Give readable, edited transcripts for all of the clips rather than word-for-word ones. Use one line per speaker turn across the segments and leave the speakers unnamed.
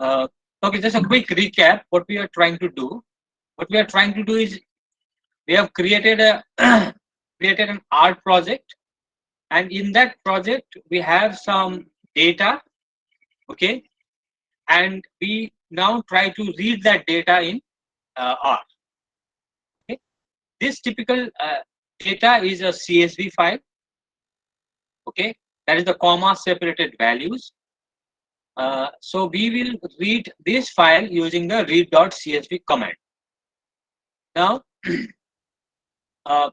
Uh, okay, just a quick recap. What we are trying to do. What we are trying to do is we have created a created an art project, and in that project we have some data. Okay, and we now try to read that data in R. Okay, this typical data is a CSV file. Okay, that is the comma separated values. So we will read this file using the read.csv command. Now uh,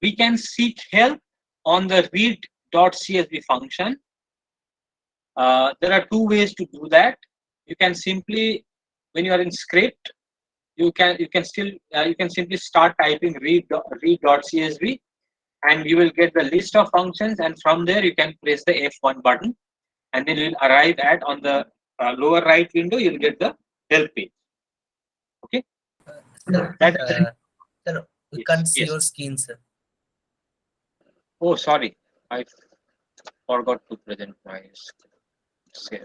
we can seek help on the read.csv function. There are two ways to do that. You can simply, when you are in script, you can still you can simply start typing read.csv, and you will get the list of functions, and from there you can press the F1 button, and then you will arrive at on the lower right window. You will get the help page. Okay.
Sir,
That
sir, we
yes,
can't see
yes.
your screen, sir.
Oh, sorry, I forgot to present my screen.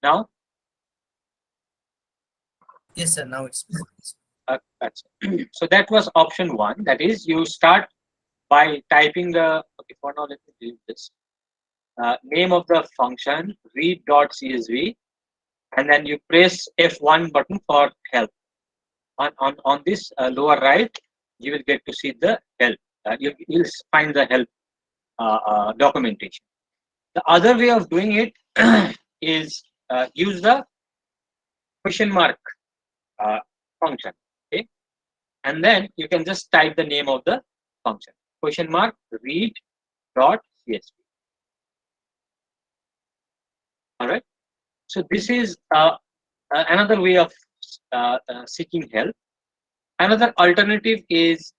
Now,
Yes, sir. Now it's
that's so that was option one. That is, you start by typing the. Okay, for now, let me do this. Name of the function read.csv, and then you press F1 button for help. On this lower right, you will get to see the help. You'll find the help documentation. The other way of doing it is use the question mark uh, function. Okay, and then you can just type the name of the function, question mark read.csv. All right. So this is another way of seeking help. Another alternative is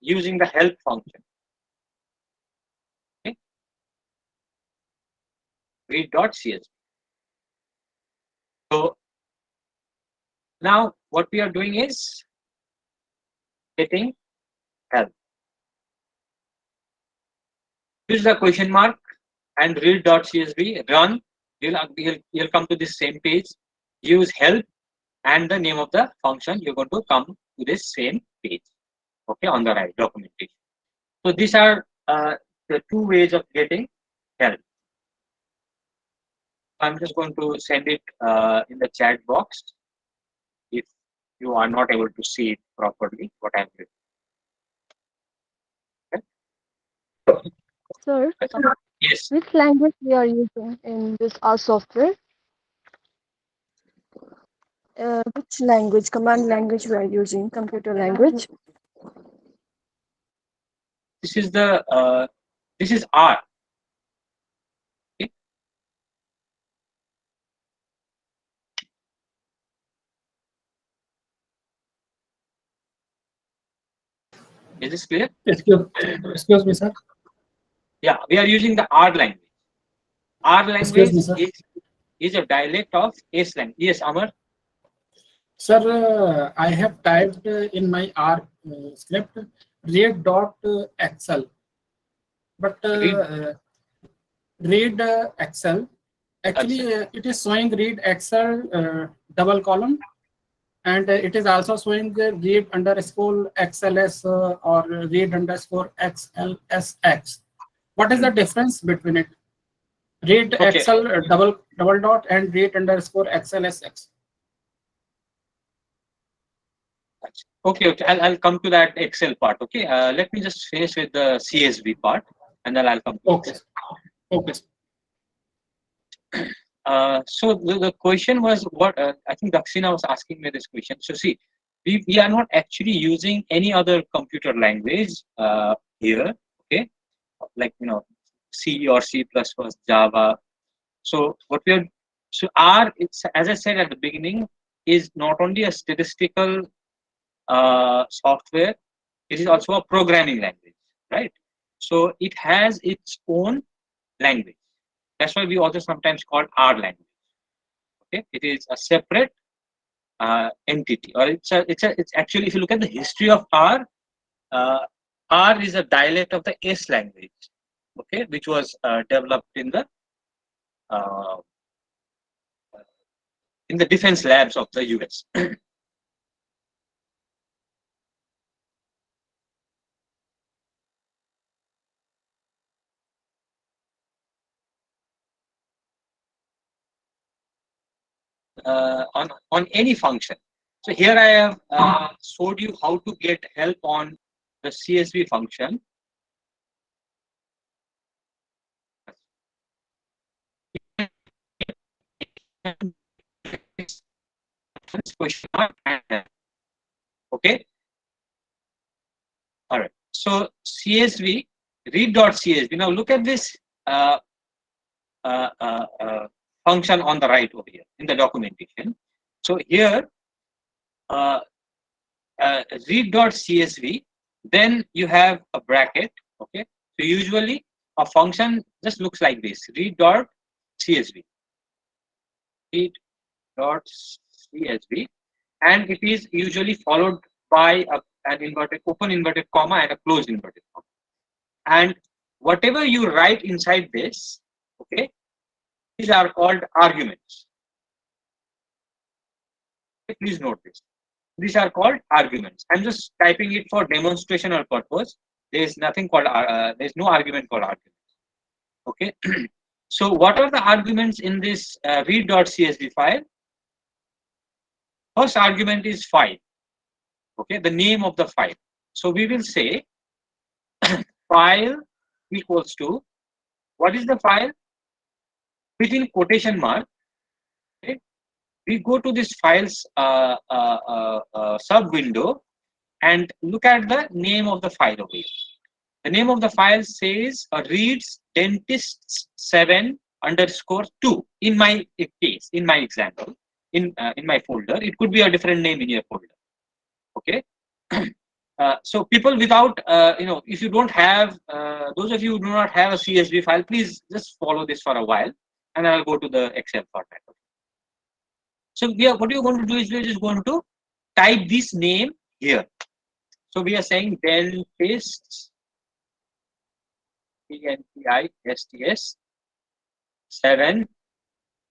using the help function. Okay, read.csv. So now what we are doing is getting help. Use the question mark and read.csv, run. You'll come to this same page. Use help and the name of the function. You're going to come to this same page. Okay, on the right documentation. So these are the two ways of getting help. I'm just going to send it in the chat box if you are not able to see it properly. What I'm doing.
Sir,
Okay. Yes.
which language we are using in this R software? Which language, command language we are using, computer language?
This is the this is R. Okay. Is this clear?
Excuse me, sir.
Yeah, we are using the R language. R
Excuse
language
me, sir.
is a dialect of S language. Yes, Amar.
Sir, I have typed in my R script read.excel, but
Read.
read Excel. Actually, it is showing read Excel double column, and it is also showing read underscore XLS or read underscore XLSX. What is the difference between it? Read
Okay.
Excel double dot and read underscore XLSX.
Okay, okay. I'll come to that Excel part. Okay. Let me just finish with the CSV part, and then I'll come to
Okay.
Excel.
Okay.
So the question was what I think Daksina was asking me this question. So see, we are not actually using any other computer language here. Okay, like C or C plus plus Java. So what we are so R, it's as I said at the beginning, is not only a statistical software, it is also a programming language, right? So it has its own language. That's why we also sometimes call R language. Okay, it is a separate entity, or it's actually, if you look at the history of R, R is a dialect of the S language, okay, which was developed uh, in the defense labs of the US. On any function. So here I have showed you how to get help on the CSV function. Question mark and okay. All right. So CSV read.csv. Now look at this uh, function on the right over here in the documentation. So here uh, read.csv, then you have a bracket. Okay. So usually a function just looks like this: read.csv, read.csv, and it is usually followed by an inverted open inverted comma and a closed inverted comma. And whatever you write inside this, okay, these are called arguments. Please note this. These are called arguments. I'm just typing it for demonstrational purpose. There is nothing called, there is no argument called argument. Okay. So what are the arguments in this read.csv file? First argument is file. Okay, the name of the file. So we will say file equals to, what is the file? Within quotation mark, okay, we go to this files sub window and look at the name of the file over here. The name of the file says reads dentist 7 underscore 2 in my case, in my example, in my folder. It could be a different name in your folder. Okay. So people without, if you don't have, those of you who do not have a CSV file, please just follow this for a while, and I'll go to the Excel format. So what you're going to do is we're just going to type this name here. So we are saying dentist, dentists 7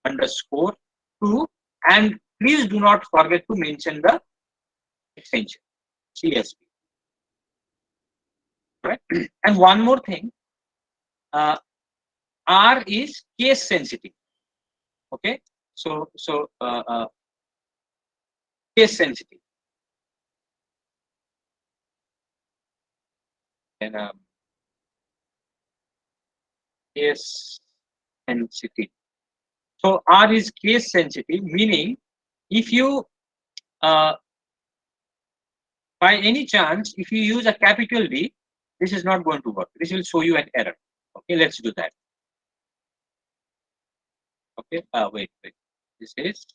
underscore 2, and please do not forget to mention the extension CSV. Right? And one more thing, R is case sensitive. Okay, so case sensitive, and case sensitive. So R is case sensitive, meaning if you by any chance if you use a capital D, this is not going to work. This will show you an error. Okay, let's do that. Okay, wait. This is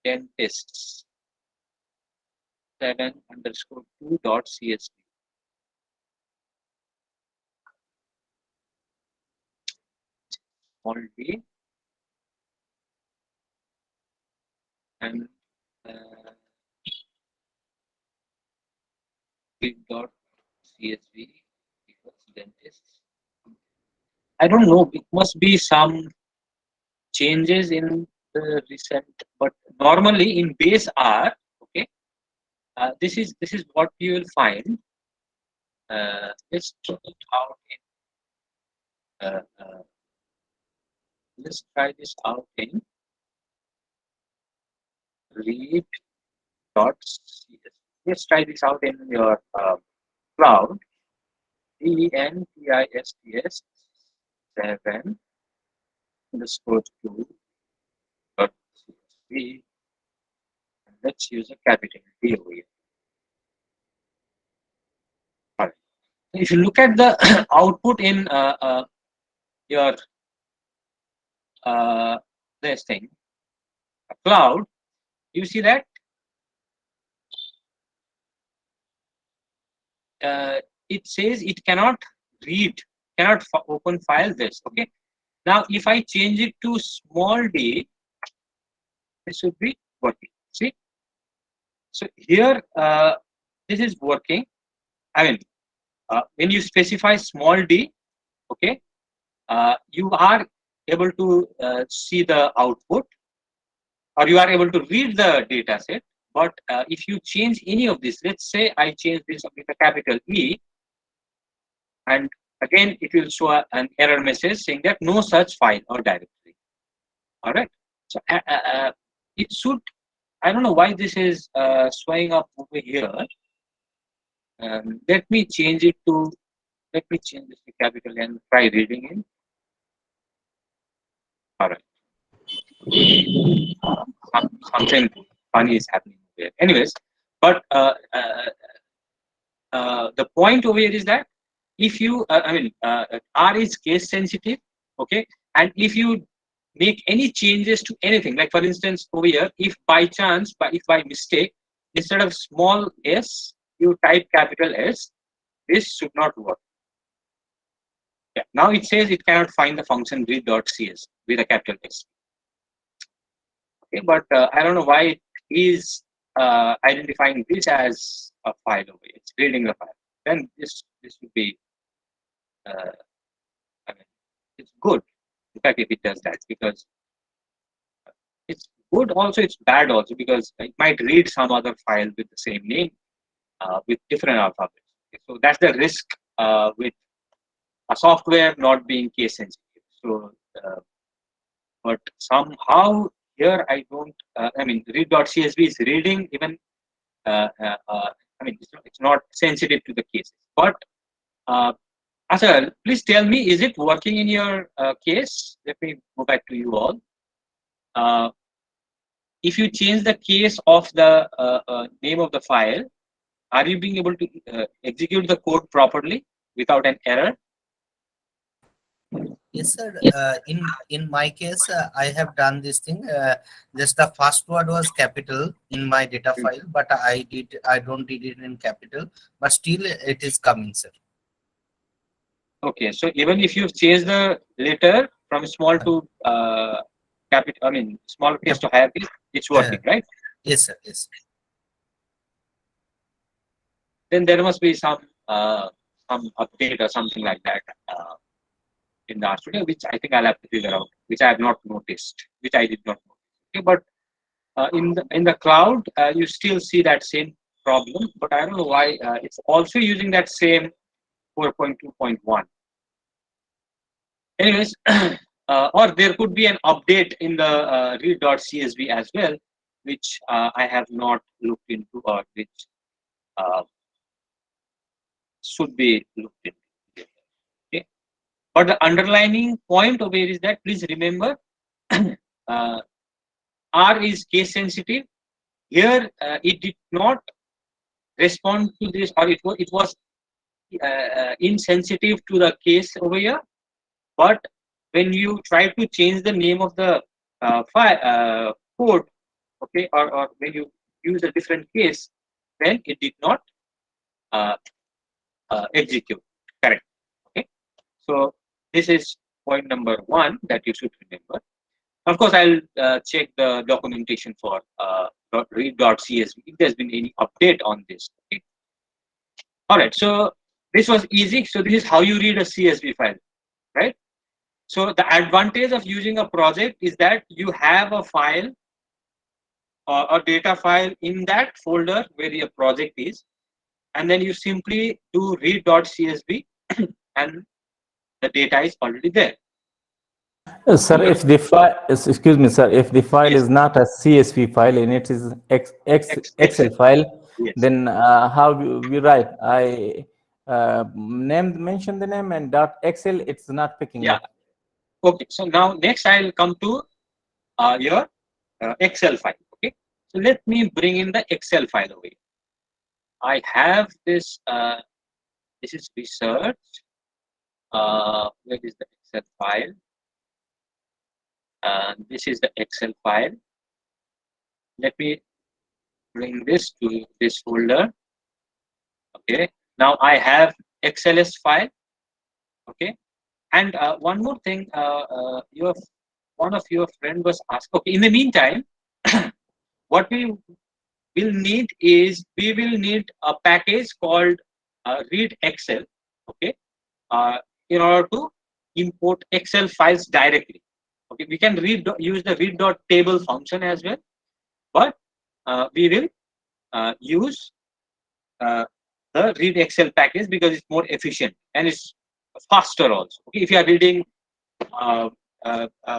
dentists 7 underscore 2 dot CSV. Small d and dot CSV equals dentists. I don't know. It must be some changes in the recent, but normally in base R, okay, this is what you will find. Let's try it out in let's try this out in read dot CSV. Let's try this out in your cloud. dentists 7 underscore 2 dot CSV. Let's use a capital D over here. All right. If you look at the output in your this thing, cloud, you see that it says it cannot read, cannot open file this. Okay. Now, if I change it to small d, this should be working. See, So here, this is working. I mean, when you specify small d, okay, you are able to see the output, or you are able to read the data set. But if you change any of this, let's say I change this with a capital E, and again it will show an error message saying that no such file or directory. All right. So it should. I don't know why this is showing up over here. Let me change it to. Let me change this to capital and try reading it. All right. Something funny is happening there. Anyways, but the point over here is that if you, R is case sensitive, okay, and if you make any changes to anything, like for instance over here, if by chance, if by mistake, instead of small s, you type capital S, this should not work. Yeah. Now it says it cannot find the function read.cs with a capital S. Okay, but I don't know why it is identifying this as a file over here. It's reading the file. Then this would be, I mean, it's good. In fact, if it does that, because it's good also, it's bad also, because it might read some other file with the same name with different alphabets. Okay, so that's the risk with a software not being case sensitive. So, but somehow here I don't. I mean, read.csv is reading even. I mean, it's not sensitive to the cases. But Asal, please tell me, is it working in your case? Let me go back to you all. If you change the case of the name of the file, are you being able to execute the code properly without an error?
Yes, sir. In my case, I have done this thing. Just the first word was capital in my data file, but I don't did it in capital, but still it is coming, sir.
Okay, so even if you've changed the letter from small to capital, I mean small case to higher case, it's working, right?
Yes, sir. Yes.
Then there must be some update or something like that in the RStudio, which I think I'll have to figure out, which I have not noticed, which I did not notice. Okay, but in the cloud, you still see that same problem, but I don't know why it's also using that same 4.2.1. Anyways, or there could be an update in the read.csv as well, which I have not looked into, or which uh, should be looked into. Okay. But the underlining point over here is that please remember R is case sensitive. Here it did not respond to this, or it was insensitive to the case over here. But when you try to change the name of the file code, okay, or when you use a different case, then it did not execute. Correct. Okay. So this is point number one that you should remember. Of course, I'll check the documentation for read.csv if there's been any update on this. Okay. All right. So this was easy. So this is how you read a CSV file, right? So the advantage of using a project is that you have a file or a data file in that folder where your project is, and then you simply do read.csv and the data is already there.
Sir, if the file, excuse me, sir, if the file
Yes.
is not a CSV file and it is Excel file,
Yes.
then how we write? I mention the name and .excel, it's not picking up.
Okay. So now next I'll come to your Excel file. Okay. So let me bring in the Excel file over here. I have this. This is research. Where is the Excel file? This is the Excel file. Let me bring this to this folder. Okay. Now I have XLS file. Okay. And one more thing, one of your friend was asked. Okay. In the meantime, what we will need is we will need a package called read Excel. Okay, in order to import Excel files directly. Okay, we can use the read.table function as well, but we will use the read Excel package because it's more efficient and it's faster also. Okay, if you are reading a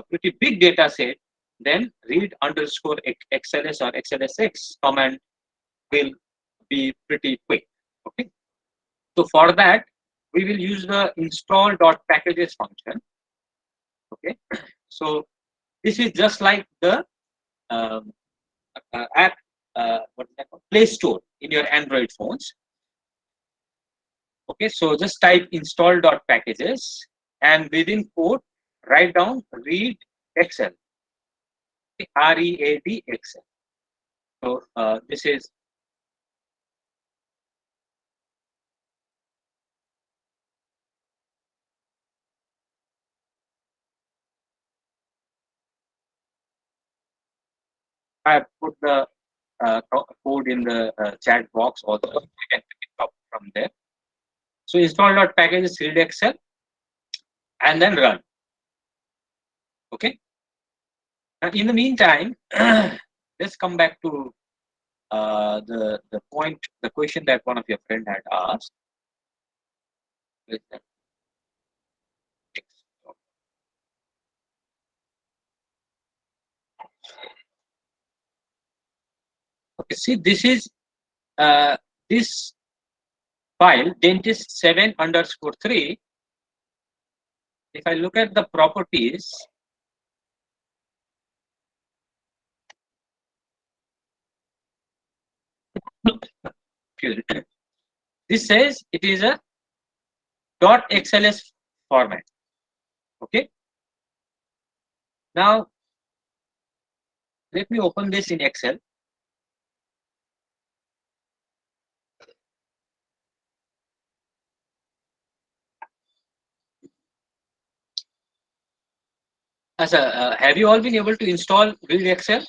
pretty big data set, then read underscore XLS or XLSX command will be pretty quick. Okay, so for that we will use the install.packages function. Okay, so this is just like the um, app what is that called? Play Store in your Android phones. Okay, so just type install.packages and within quote write down read Excel. READ Excel. So this is I have put the code in the chat box also. You can pick it up from there. So install.packages read Excel and then run. Okay. Now in the meantime, let's come back to the point, the question that one of your friend had asked. Okay, see, this is this file dentist 7 underscore 3. If I look at the properties, this says it is a .xls format. Okay. Now let me open this in Excel. As a, have you all been able to install Read Excel?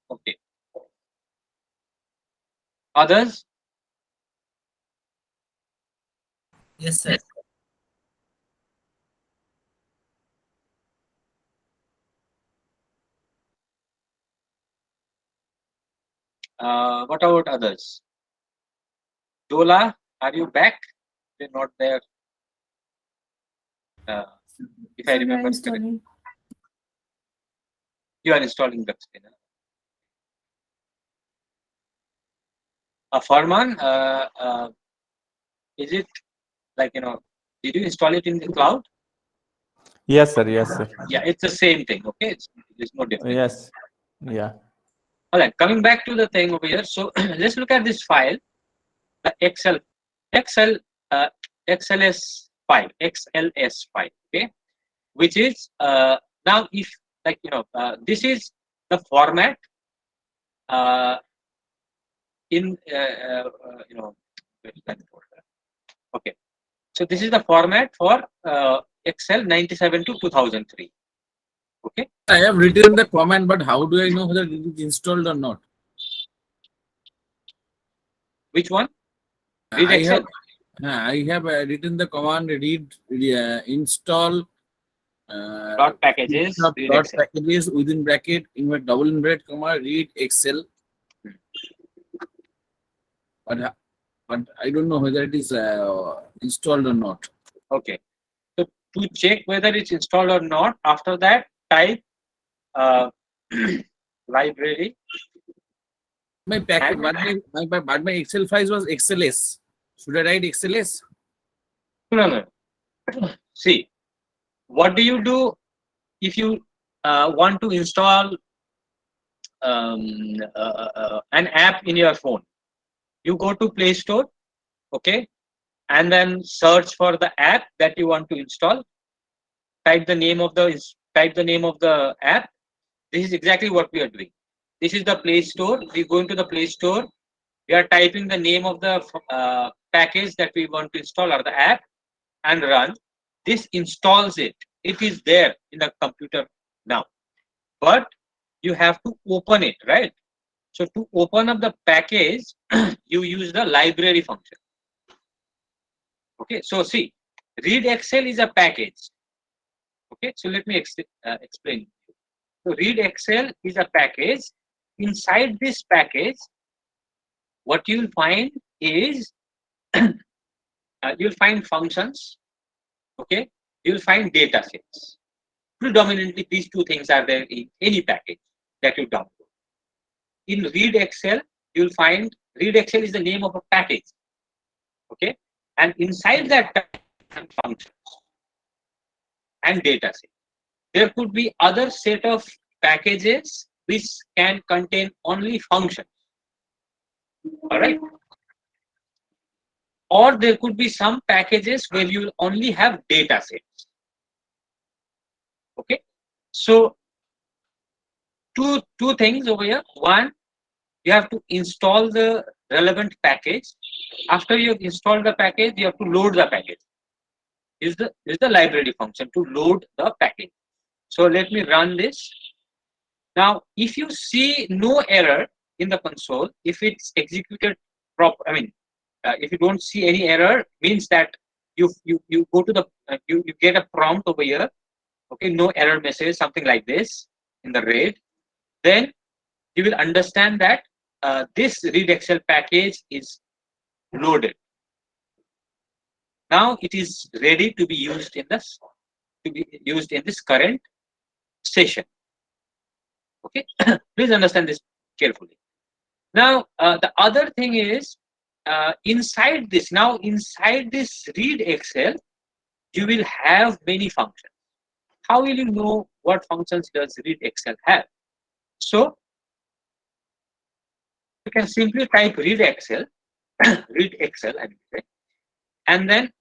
Okay. Others?
Yes, sir.
What about others? Dola, are you back? You're not there. If I remember correctly. You are installing the spinner. Farman, is it like, did you install it in the cloud?
Yes, sir. Yes, sir.
Yeah, it's the same thing. Okay, there's no difference.
Yes. Yeah.
All right, coming back to the thing over here. So let's look at this file, the Excel XLS file, okay, which is now if like this is the format in where is that folder? Okay, so this is the format for Excel 97 to 2003. Okay,
I have written the command, but how do I know whether it is installed or not?
which one? Read Excel.
I have written the command read install
Dot packages, read
dot
Excel.
packages within bracket in my double inverted comma read Excel. But I don't know whether it is installed or not.
Okay, so to check whether it's installed or not, after that type library.
My packet, but my Excel files was XLS. Should I write XLS?
No. See, what do you do if you want to install an app in your phone? You go to Play Store, okay, and then search for the app that you want to install. Type the name of the app. This is exactly what we are doing. This is the Play Store. We go into the Play Store We are typing the name of the package that we want to install or the app and run. This installs it. It is there in the computer now, but you have to open it, right? So to open up the package, you use the library function. Okay, so see, read Excel is a package. Okay, so let me explain. So read Excel is a package. Inside this package, what you'll find is you'll find functions. Okay, you'll find data sets. Predominantly, these two things are there in any package that you download. In read Excel, you'll find read Excel is the name of a package. Okay, and inside that package, functions and data set. There could be other set of packages which can contain only functions. All right. Or there could be some packages where you will only have data sets. Okay. So two things over here. One, you have to install the relevant package. After you install the package, you have to load the package. Is the library function to load the package. So let me run this. Now, if you see no error in the console, if it's executed proper, if you don't see any error, means that you go to the you get a prompt over here. Okay, no error message, something like this in the red. Then you will understand that this read Excel package is loaded. Now it is ready to be used in this current session. Okay, please understand this carefully. Now the other thing is inside this read Excel, you will have many functions. How will you know what functions does read Excel have? So you can simply type read Excel, read Excel, and then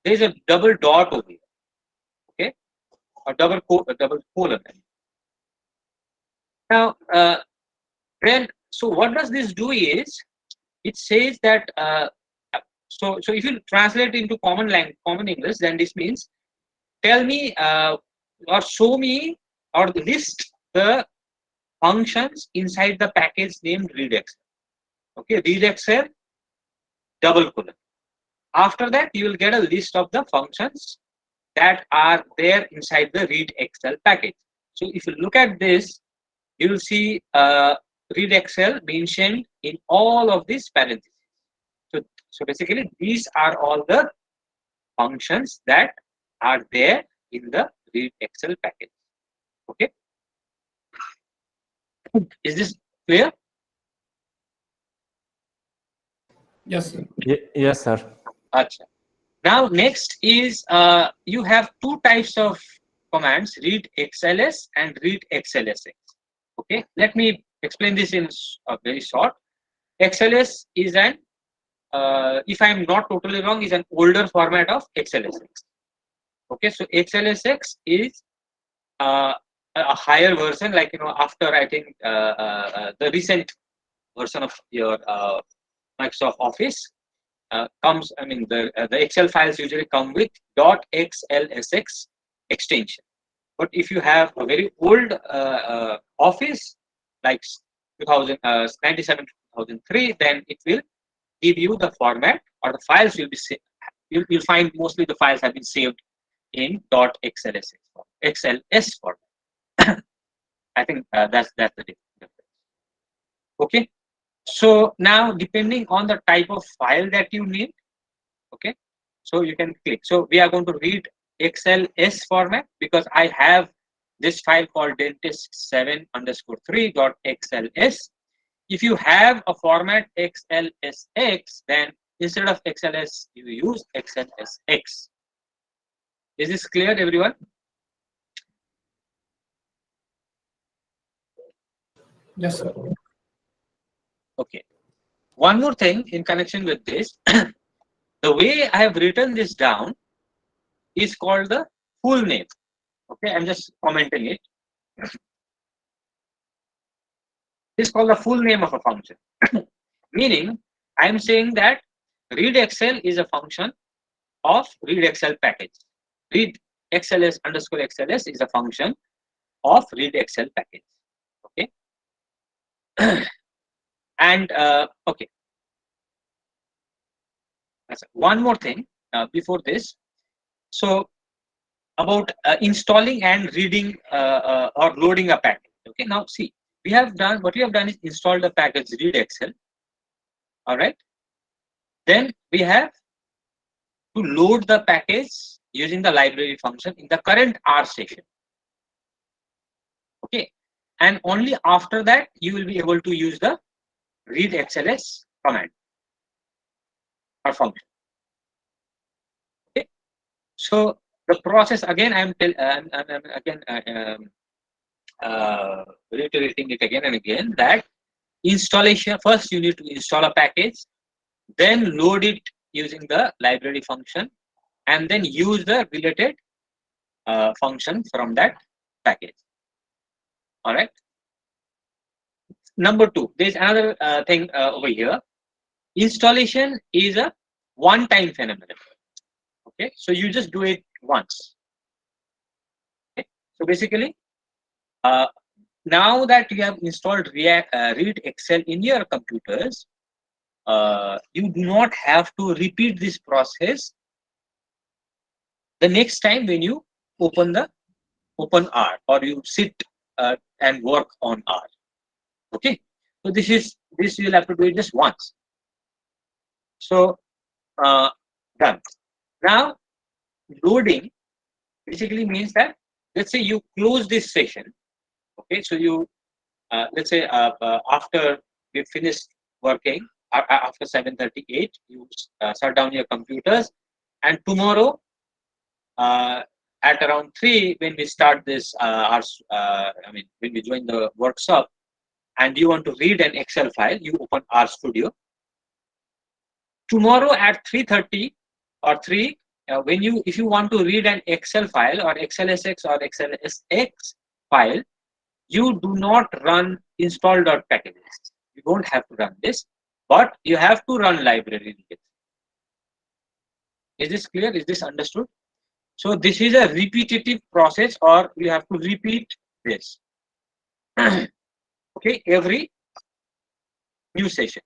there is a double dot over here. Okay, a double colon. Now, so what does this do is it says that so if you translate into common English, then this means tell me or show me or list the functions inside the package named read Excel. Okay, read Excel double colon. After that, you will get a list of the functions that are there inside the read Excel package. So if you look at this, you will see read Excel mentioned in all of these parentheses. So basically, these are all the functions that are there in the read Excel package. Okay, is this clear?
Yes, sir.
Yes, sir.
Achha. Now next is you have two types of commands: read XLS and read XLSX. Okay, let me explain this in very short. XLS is an if I am not totally wrong, is an older format of XLSX. Okay, so XLSX is a higher version, like after I think the recent version of your Microsoft Office comes. The Excel files usually come with .xlsx extension. But if you have a very old Office like 97 2003, then it will give you the format, or the files will be saved. You'll find mostly the files have been saved in .xls format. I think that's the difference. Okay. So now, depending on the type of file that you need, okay, so you can click. So we are going to read XLS format because I have this file called dentist7_3.xls. If you have a format XLSX, then instead of XLS, you use XLSX. Is this clear, everyone?
Yes, sir.
Okay. One more thing in connection with this, the way I have written this down is called the full name. Okay, I'm just commenting it. This is called the full name of a function. Meaning, I'm saying that read Excel is a function of read Excel package. Read XLS underscore XLS is a function of read Excel package. Okay. And okay, that's one more thing before this. So about installing and reading or loading a package. Okay, now see, we have done what we have done is installed the package read Excel. All right. Then we have to load the package using the library function in the current R session. Okay, and only after that you will be able to use the read XLS command or function. Okay, so the process again, I'm again reiterating it again and again that installation, first you need to install a package, then load it using the library function, and then use the related function from that package. All right. Number two, there's another thing over here. Installation is a one-time phenomenon. Okay, so you just do it once. Okay, so basically, now that you have installed Read Excel in your computers, you do not have to repeat this process the next time when you open R or you sit and work on R. Okay, so this you'll have to do it just once. So done. Now loading basically means that, let's say you close this session. Okay, so you let's say after we finished working after 7:38, you shut down your computers, and tomorrow at around 3 when we start this when we join the workshop and you want to read an Excel file, you open R Studio. Tomorrow at 3:30 or 3, if you want to read an Excel file or XLSX or XLSX file, you do not run install.packages. You don't have to run this, but you have to run library. Is this clear? Is this understood? So this is a repetitive process, or you have to repeat this. Okay, every new session.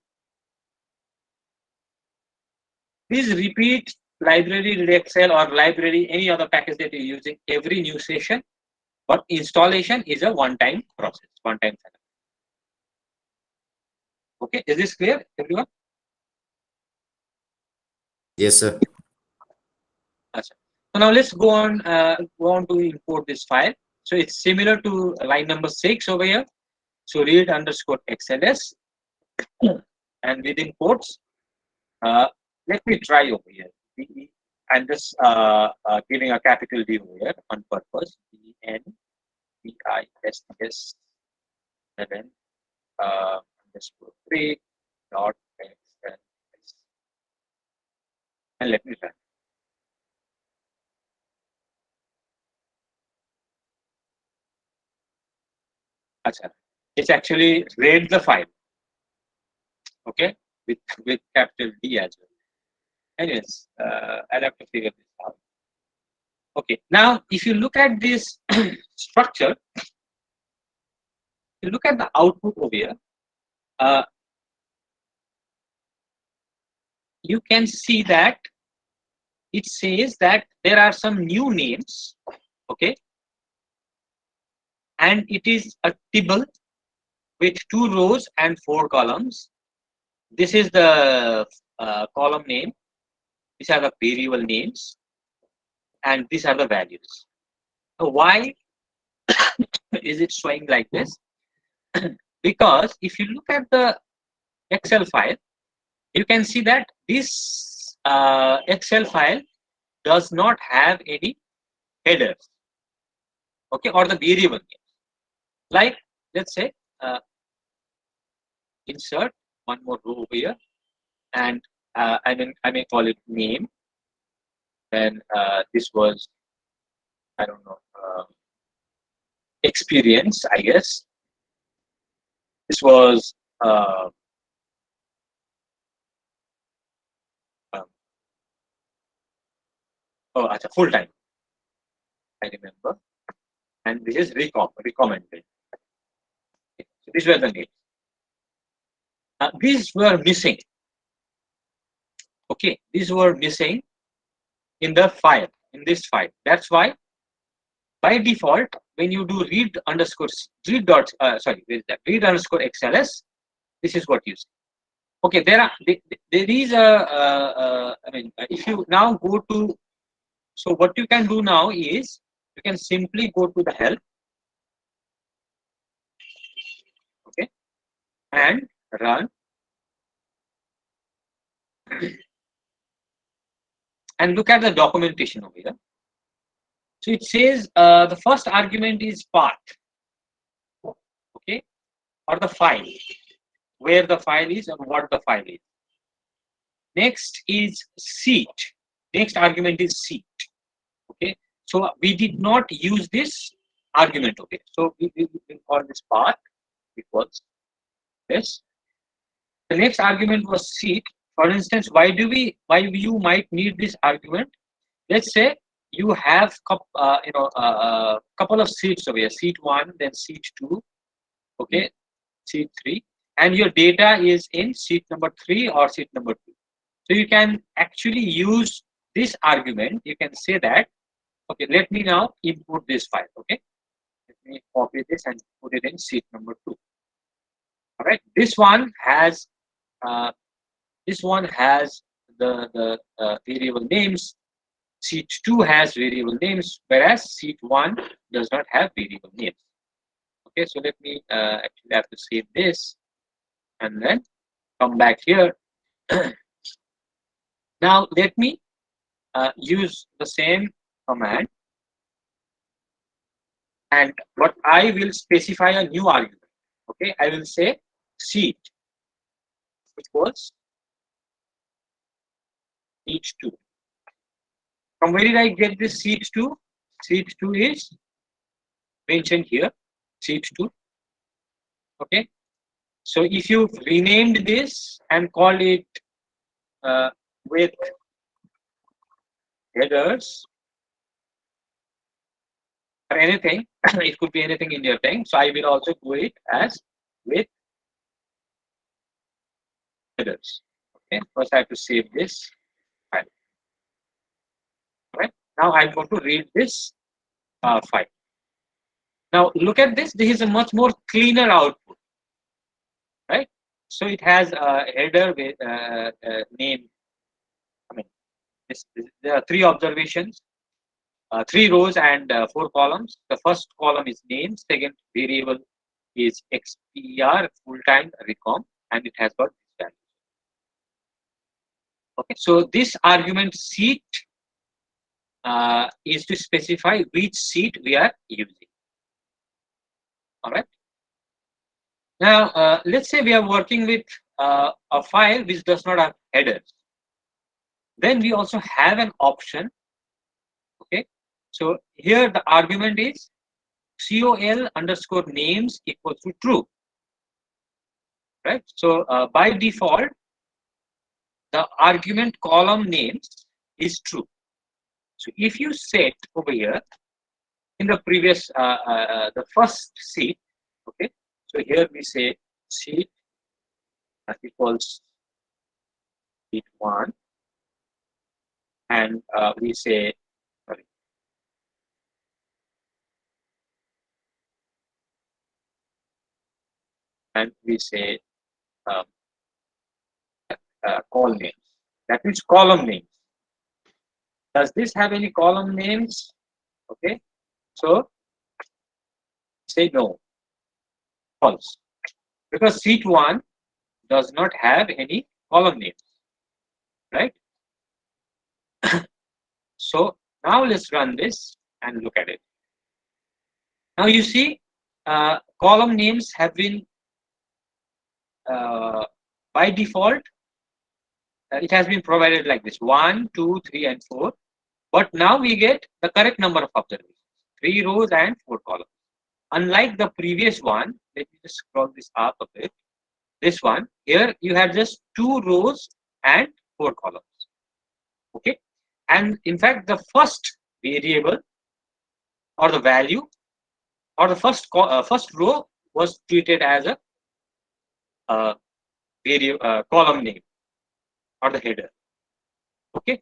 Please repeat library read Excel or library any other package that you're using every new session, but installation is a one-time process, one-time phenomenon. Okay, is this clear, everyone?
Yes, sir.
So now let's go on to import this file. So it's similar to line number 6 over here. So read underscore XLS and with imports. Let me try over here. I'm just giving a capital D over here on purpose. DNBISS 7 underscore 3 dot XLS. And let me run. It's actually read the file. Okay, with capital D as well. Anyways, I'll have to figure this out. Okay, now if you look at this structure, you look at the output over here, you can see that it says that there are some new names. Okay, and it is a table with 2 rows and 4 columns. This is the column name. These are the variable names, and these are the values. So why is it showing like this? Because if you look at the Excel file, you can see that this Excel file does not have any headers, okay, or the variable names. Like, let's say, insert one more row over here, and I may call it name. Then this was, I don't know, experience, I guess. This was Oh, full time. I remember. And this is recommended. So these were the names. These were missing. Okay, these were missing in the file, in this file. That's why by default, when you do read underscore read dot where is that? Read underscore XLS, this is what you see. Okay, there is a I mean, if you now go to, so what you can do now is you can simply go to the help, okay, and run, and look at the documentation over here. So it says the first argument is path, okay, or the file, where the file is and what the file is. Next is seat. Next argument is seat. Okay, so we did not use this argument. Okay, so we call this path equals this. The next argument was seat. For instance, why you might need this argument? Let's say you have couple of seats over here, seat 1, then seat 2, okay, seat 3, and your data is in seat number 3 or seat number 2. So you can actually use this argument. You can say that, okay, let me now input this file. Okay, let me copy this and put it in seat number 2. All right, this one has the variable names. Seat 2 has variable names, whereas seat 1 does not have variable names. Okay, so let me actually have to save this and then come back here. Now let me use the same command, and what I will specify a new argument. Okay, I will say seat equals seat 2. From where did I get this seat 2? Seat 2 is mentioned here, seat 2. Okay, so if you renamed this and call it with headers or anything, it could be anything in your thing. So I will also do it as with headers. Okay, first I have to save this file. Right, now I'm going to read this file. Now look at this. This is a much more cleaner output, right? So it has a header with name. I mean, there are 3 observations, 3 rows and 4 columns. The first column is name. Second variable is XPR, full time recom, and it has got this value. Okay, so this argument seat is to specify which seat we are using. All right. Now let's say we are working with a file which does not have headers. Then we also have an option. Okay, so here the argument is col underscore names equals to true. Right. So by default, the argument column names is true. So if you set over here in the previous the first seat, okay, so here we say seat equals seat 1, and we say, sorry, and we say call names. That means column names. Does this have any column names? Okay, so say no, false, because seat 1 does not have any column names, right? So now let's run this and look at it. Now you see column names have been by default it has been provided like this: 1, 2, 3, and 4. But now we get the correct number of observations: 3 rows and 4 columns. Unlike the previous one, let me just scroll this up a bit. This one here, you have just 2 rows and 4 columns. Okay, And in fact, the first variable or the value or the first row was treated as a variable column name or the header. Okay.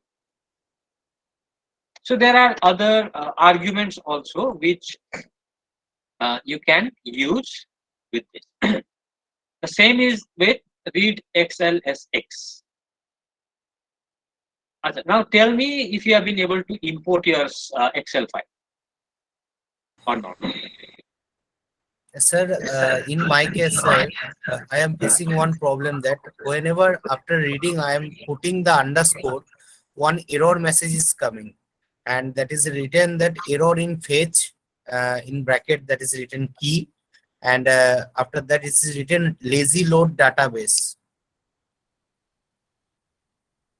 So there are other arguments also which you can use with this. The same is with read XLSX. Now tell me if you have been able to import your Excel file or not.
Sir, in my case, sir, I am facing one problem that whenever after reading I am putting the underscore, one error message is coming, and that is written that error in fetch, in bracket that is written key, and after that it is written lazy load database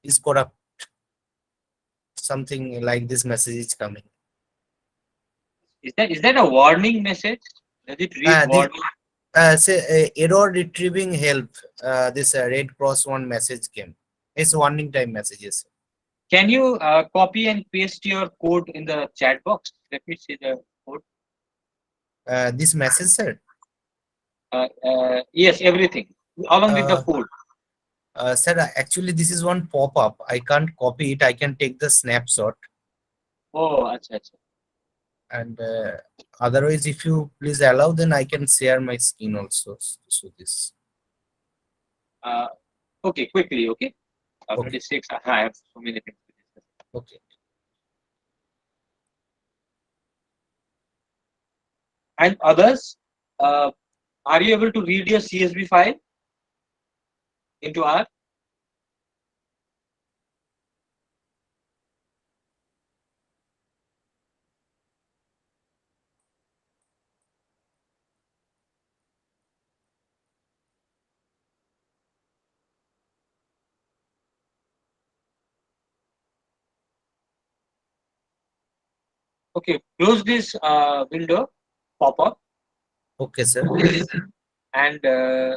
is corrupt. Something like this message is coming.
Is that a warning message? Does it read
This,
warning?
say error retrieving help. This red cross one message came. It's warning time messages.
Can you copy and paste your code in the chat box? Let me see the code.
This message, sir.
Yes, everything along with the
Uh,
code.
Sir, actually, this is one pop-up. I can't copy it. I can take the snapshot.
Oh, acha, acha.
And otherwise, if you please allow, then I can share my screen also. So this.
Uh, okay, quickly. Okay,
Okay.
26. I have so many things to discuss.
Okay.
And others, are you able to read your CSV file into R? Okay, close this window pop-up,
Okay, sir.
and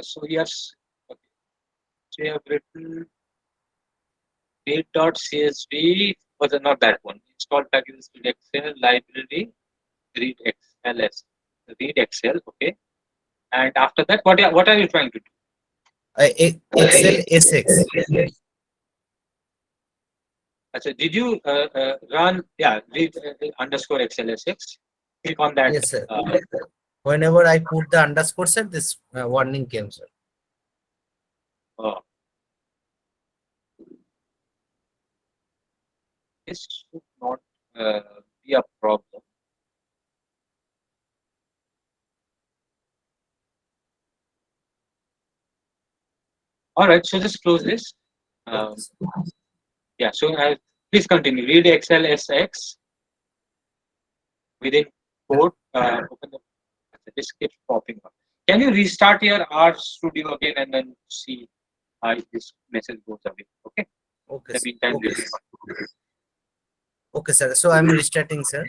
so yes, okay. So you have written read.csv, but not that one. Install packages to Excel library, read XLS, read Excel. Okay, and after that, what are you trying to do?
Excel SX.
So did you run? Yeah, read underscore XLSX. Click on that.
Yes, sir. Whenever I put the underscore, sir, this warning came, sir.
Uh, this should not be a problem. All right, so just close this.
Okay, sir.
Yeah, so please continue. Read XLSX within code. Open the this keeps popping up. Can you restart your R Studio again and then see if this message goes away? Okay.
Okay,
In the
sir.
meantime,
Okay,
this
sir. Okay, sir. So I'm restarting, sir.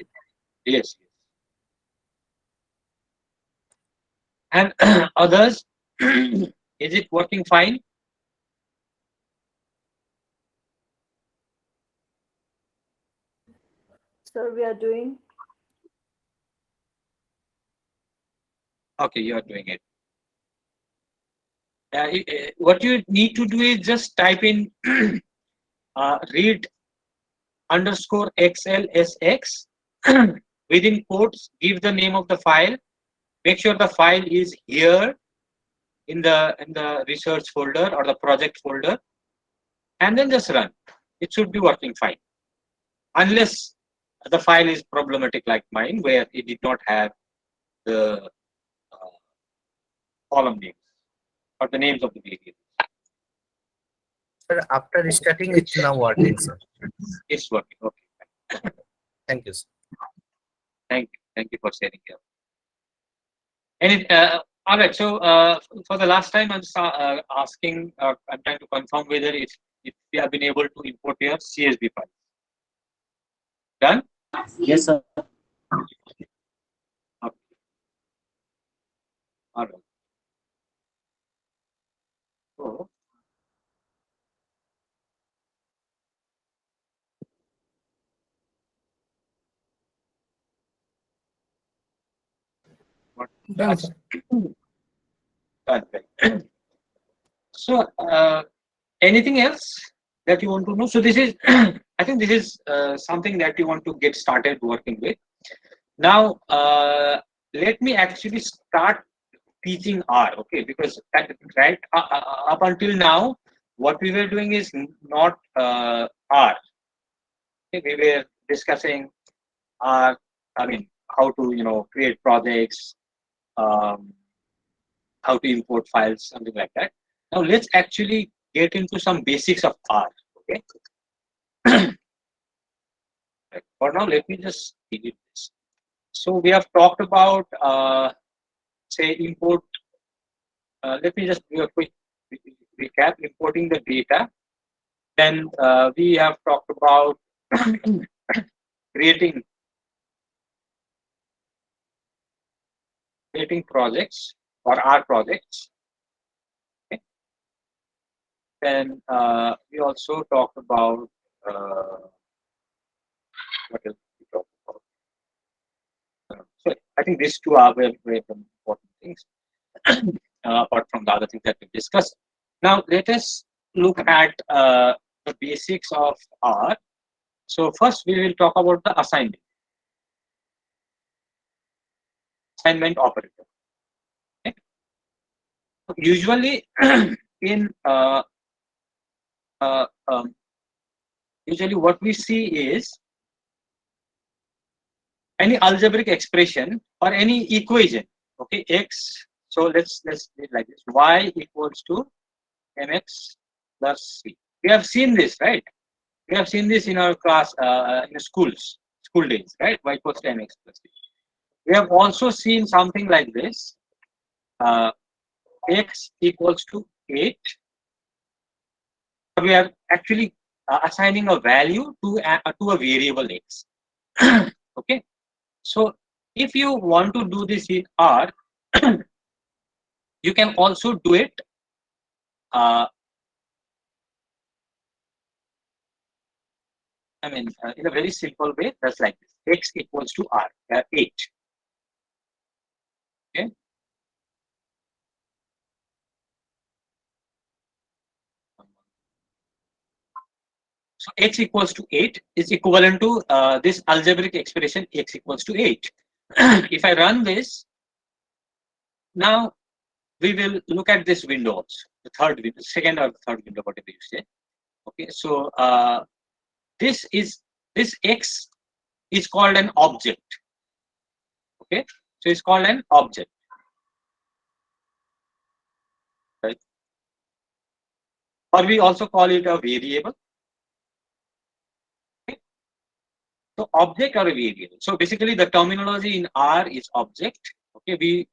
yes. And others, is it working fine?
Sir, we are doing.
Okay, you are doing it. What you need to do is just type in read underscore XLSX within quotes, give the name of the file, make sure the file is here in the research folder or the project folder, and then just run. It should be working fine. Unless the file is problematic like mine, where it did not have the column names or the names of the variables.
Sir, after restarting, it's now working, sir.
It's working. Okay.
Thank you, sir.
Thank you. Thank you for sharing here. And all right. So for the last time, I'm asking. I'm trying to confirm whether if we have been able to import your CSV file. Done.
Yes, sir.
Okay. All right. So
Done, sir.
Perfect. So, anything else that you want to know? So this is, I think this is something that you want to get started working with. Now, let me actually start teaching R, okay? Because right up until now, what we were doing is not R. Okay? We were discussing R. I mean, how to create projects, um, how to import files, something like that. Now let's actually get into some basics of R. Okay. For now, let me just delete this. So we have talked about say import. Let me just do a quick recap. Importing the data. Then we have talked about creating projects or R projects. Okay. Then we also talked about what else we talked about. So I think these two are very important things, apart from the other things that we discussed. Now let us look at the basics of R. So first we will talk about the assignment operator. Okay. Usually in uh, um, usually what we see is any algebraic expression or any equation. Okay, x. So let's do it like this: y equals to mx plus c. We have seen this, right? We have seen this in our class in school days, right? Y equals to mx plus c. We have also seen something like this: x equals to 8. We are actually assigning a value to a variable x. Okay, so if you want to do this in R, you can also do it in a very simple way, just like this: x equals to r 8. Okay, so x equals to 8 is equivalent to this algebraic expression x equals to 8. If I run this now, we will look at this window also, the third window, second or third window, whatever you say. Okay, so this x is called an object. Okay, so it's called an object, right? Or we also call it a variable. Okay? So object or a variable. So basically the terminology in R is object. Okay, we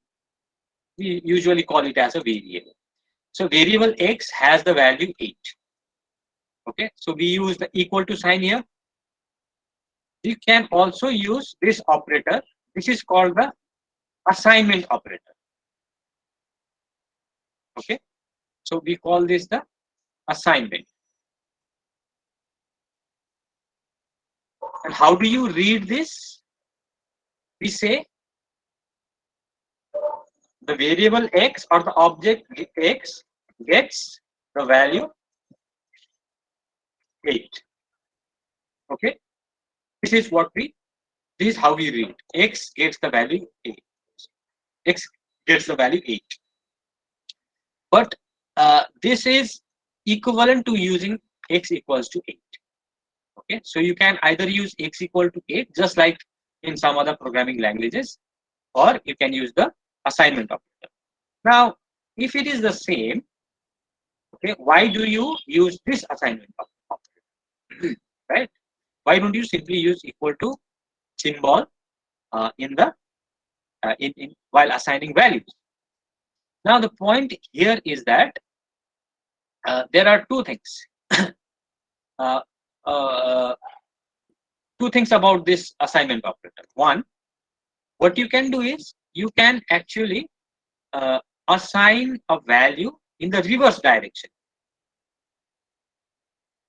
usually call it as a variable. So variable x has the value 8. Okay, so we use the equal to sign here. You can also use this operator. This is called the assignment operator. Okay, so we call this the assignment. And how do you read this? We say the variable x or the object x gets the value 8. Okay, this is how we read: x gets the value 8. X gets the value 8. But this is equivalent to using x equals to 8. Okay, so you can either use x equal to 8, just like in some other programming languages, or you can use the assignment operator. Now, if it is the same, okay, why do you use this assignment operator? Right? Why don't you simply use equal to symbol in the in while assigning values? Now, the point here is that there are two things. uh, uh, Two things about this assignment operator. One, what you can do is you can actually assign a value in the reverse direction.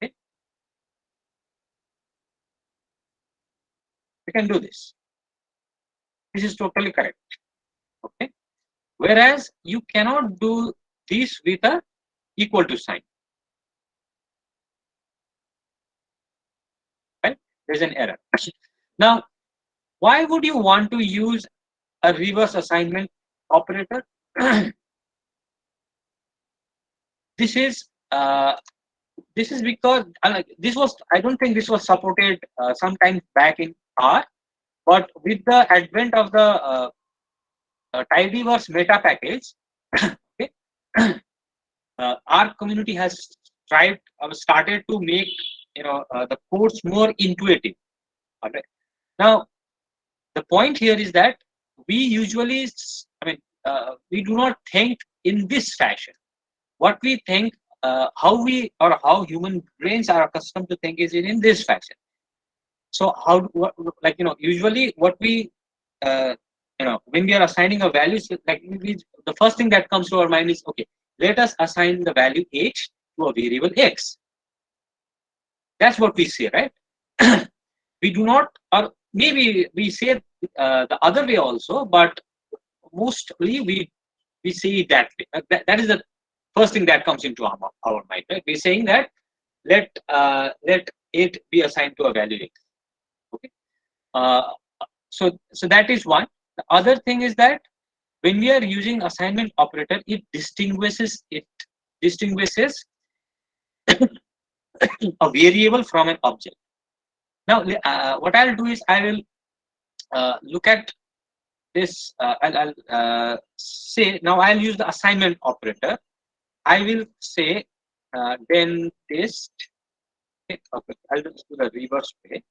Okay? You can do this. This is totally correct. Okay. Whereas you cannot do this with a equal to sign. Right? There's an error. Now, why would you want to use a reverse assignment operator? This is because this was, I don't think this was supported sometime back in R, but with the advent of the tidyverse meta package, okay, our community has started to make the codes more intuitive. Okay. Now the point here is that we usually, we do not think in this fashion. What we think, how human brains are accustomed to think is in this fashion. So usually what we when we are assigning a value, so the first thing that comes to our mind is, okay, let us assign the value h to a variable x. That's what we say, right? We do not, or maybe we say the other way also, but mostly we say it that way. That is the first thing that comes into our mind, right? We're saying that let it be assigned to a value x. Okay. So that is one. The other thing is that when we are using assignment operator, it distinguishes a variable from an object. Now, what I'll do is I will look at this. I'll say, now I'll use the assignment operator. I will say then this. Okay, I'll just do the reverse way.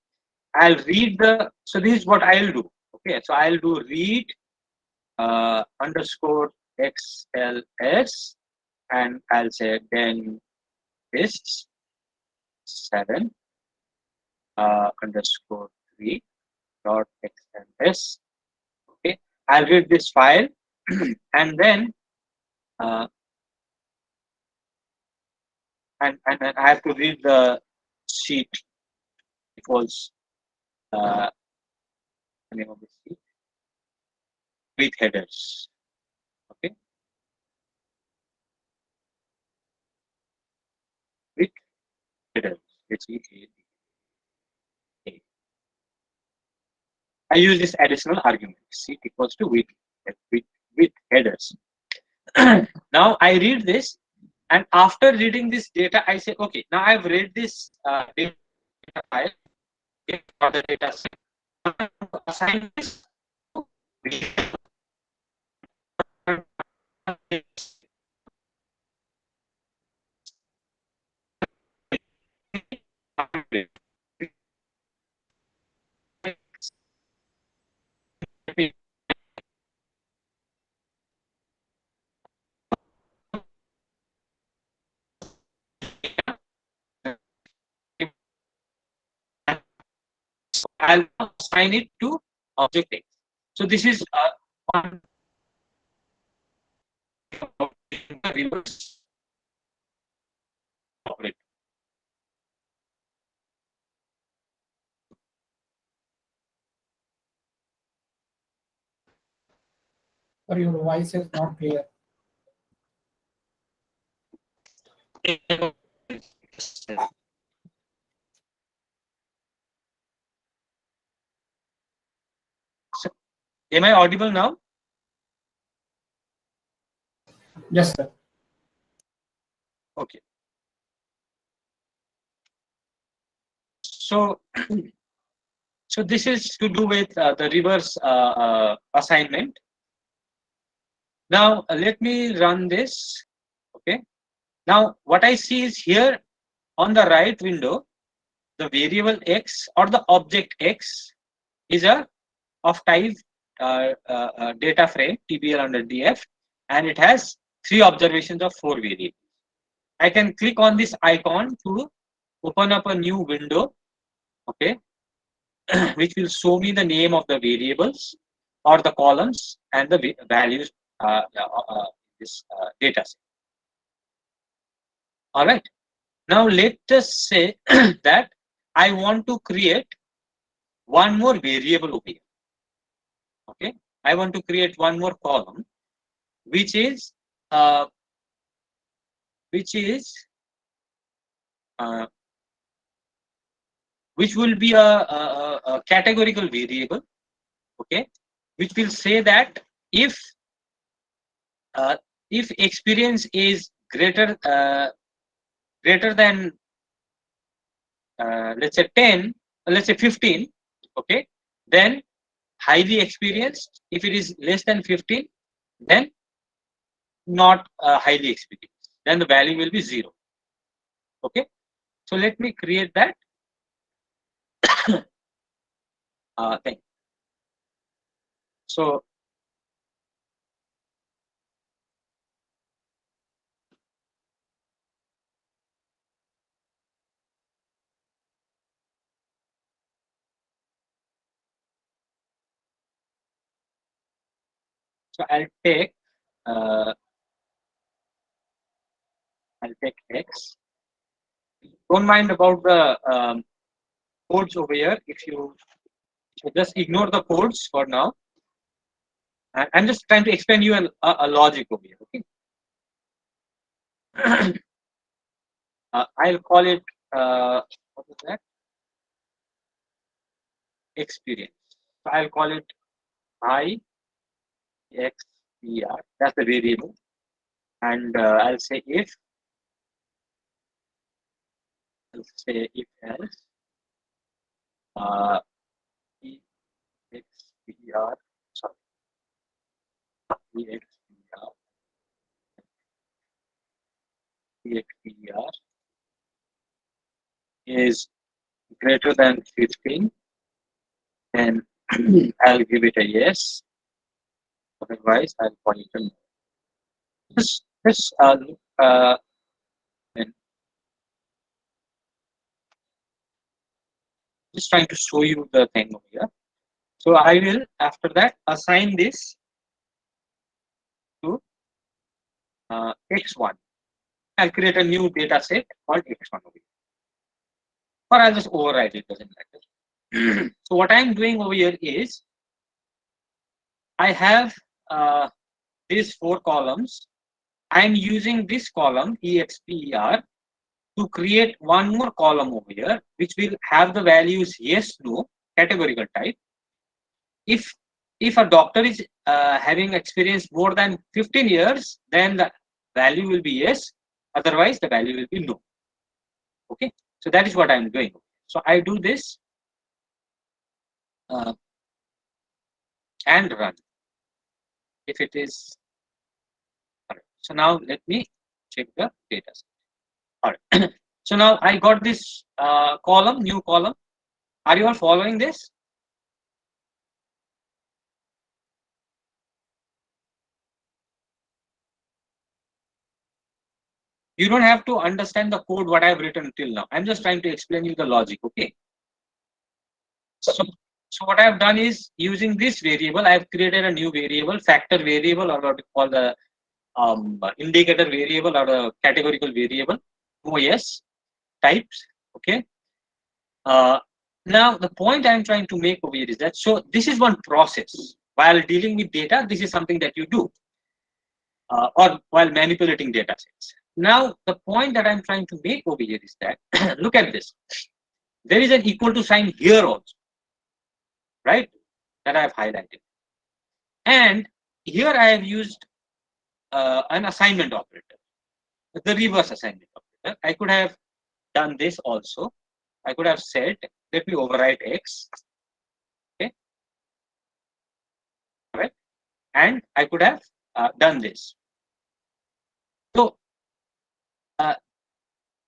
I'll read so this is what I'll do. Okay, so I'll do read underscore XLS, and I'll say then this 7 underscore 3 dot XLS. Okay, I'll read this file and then and then I have to read the sheet. It was the name of the sheet with headers. Okay, with headers. I use this additional argument. Sheet equals to with headers. Now I read this, and after reading this data, I say, okay, now I've read this data file for the data set. Assign this I'll assign it to object X. So this is one reverse operator.
Or your voice is not clear.
So, am I audible now?
Yes, sir.
Okay. So, so this is to do with the reverse assignment. Now, let me run this. Okay. Now, what I see is here on the right window, the variable X or the object X is of type data frame TBL under DF, and it has 3 observations of 4 variables. I can click on this icon to open up a new window, okay, which will show me the name of the variables or the columns and the values this data set. All right. Now let us say that I want to create one more variable over here. Okay, I want to create one more column. which is uh, which is which will be a categorical variable, okay, which will say that if uh, if experience is greater than let's say 10, let's say 15, okay, then highly experienced. If it is less than 15, then not highly experienced, then the value will be 0. Okay, so let me create that thing. So I'll take uh, X. Don't mind about the codes over here. If you just ignore the codes for now. I'm just trying to explain you a logic over here. Okay. I'll call it what is that? Experience. So I'll call it I X E R. That's the variable, and I'll say if. I'll say if else. E X E R. Sorry. E X E R. E X E R is greater than 15, then I'll give it a yes. Otherwise, I'll call it a no. This and just trying to show you the thing over here. So I will after that assign this to x1. I'll create a new data set called x1 over here. Or I'll just override it, doesn't matter. So what I'm doing over here is I have these 4 columns. I'm using this column EXPER to create one more column over here, which will have the values yes, no, categorical type. If a doctor is having experience more than 15 years, then the value will be yes. Otherwise, the value will be no. Okay, so that is what I'm doing. So I do this and run. If it is correct. So now let me check the data set. All right. So now I got this column, new column. Are you all following this? You don't have to understand the code what I've written till now. I'm just trying to explain you the logic. Okay. So what I've done is using this variable, I've created a new variable, factor variable, or what we call the indicator variable or a categorical variable, OS types. Okay. Now the point I'm trying to make over here is that so this is one process. While dealing with data, this is something that you do, or while manipulating data sets. Now the point that I'm trying to make over here is that look at this. There is an equal to sign here also, right? That I've highlighted. And here I have used an assignment operator, the reverse assignment operator. I could have done this also. I could have said, let me overwrite X. Okay. Right. And I could have done this. So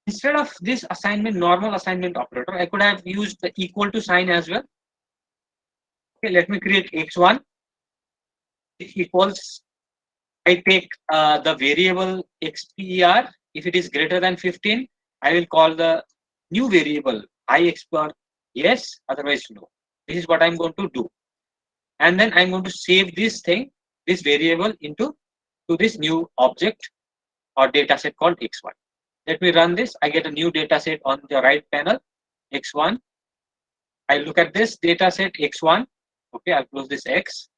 instead of this assignment, normal assignment operator, I could have used the equal to sign as well. Okay, let me create X1. It equals, I take the variable XPER. If it is greater than 15, I will call the new variable IXPER yes, otherwise no. This is what I'm going to do. And then I'm going to save this thing, this variable into this new object or data set called X1. Let me run this. I get a new data set on the right panel, X1. I look at this data set X1. Okay, I'll close this X.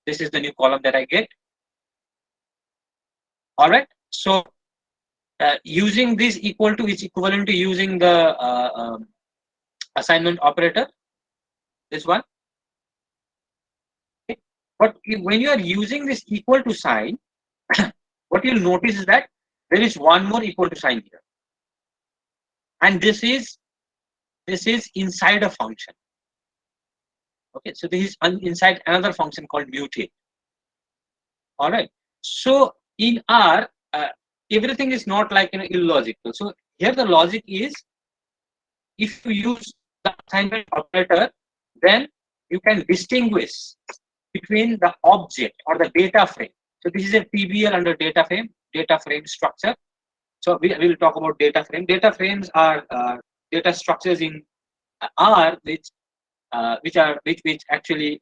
This is the new column that I get. All right. So using this equal to is equivalent to using the assignment operator. This one. Okay. But when you are using this equal to sign, what you'll notice is that there is one more equal to sign here, and this is inside a function. Okay, so this is inside another function called mutate. All right. So in R, everything is not like illogical. So here the logic is, if you use the assignment operator, then you can distinguish between the object or the data frame. So this is a PBL under data frame structure. So we will talk about data frame. Data frames are data structures in R, which actually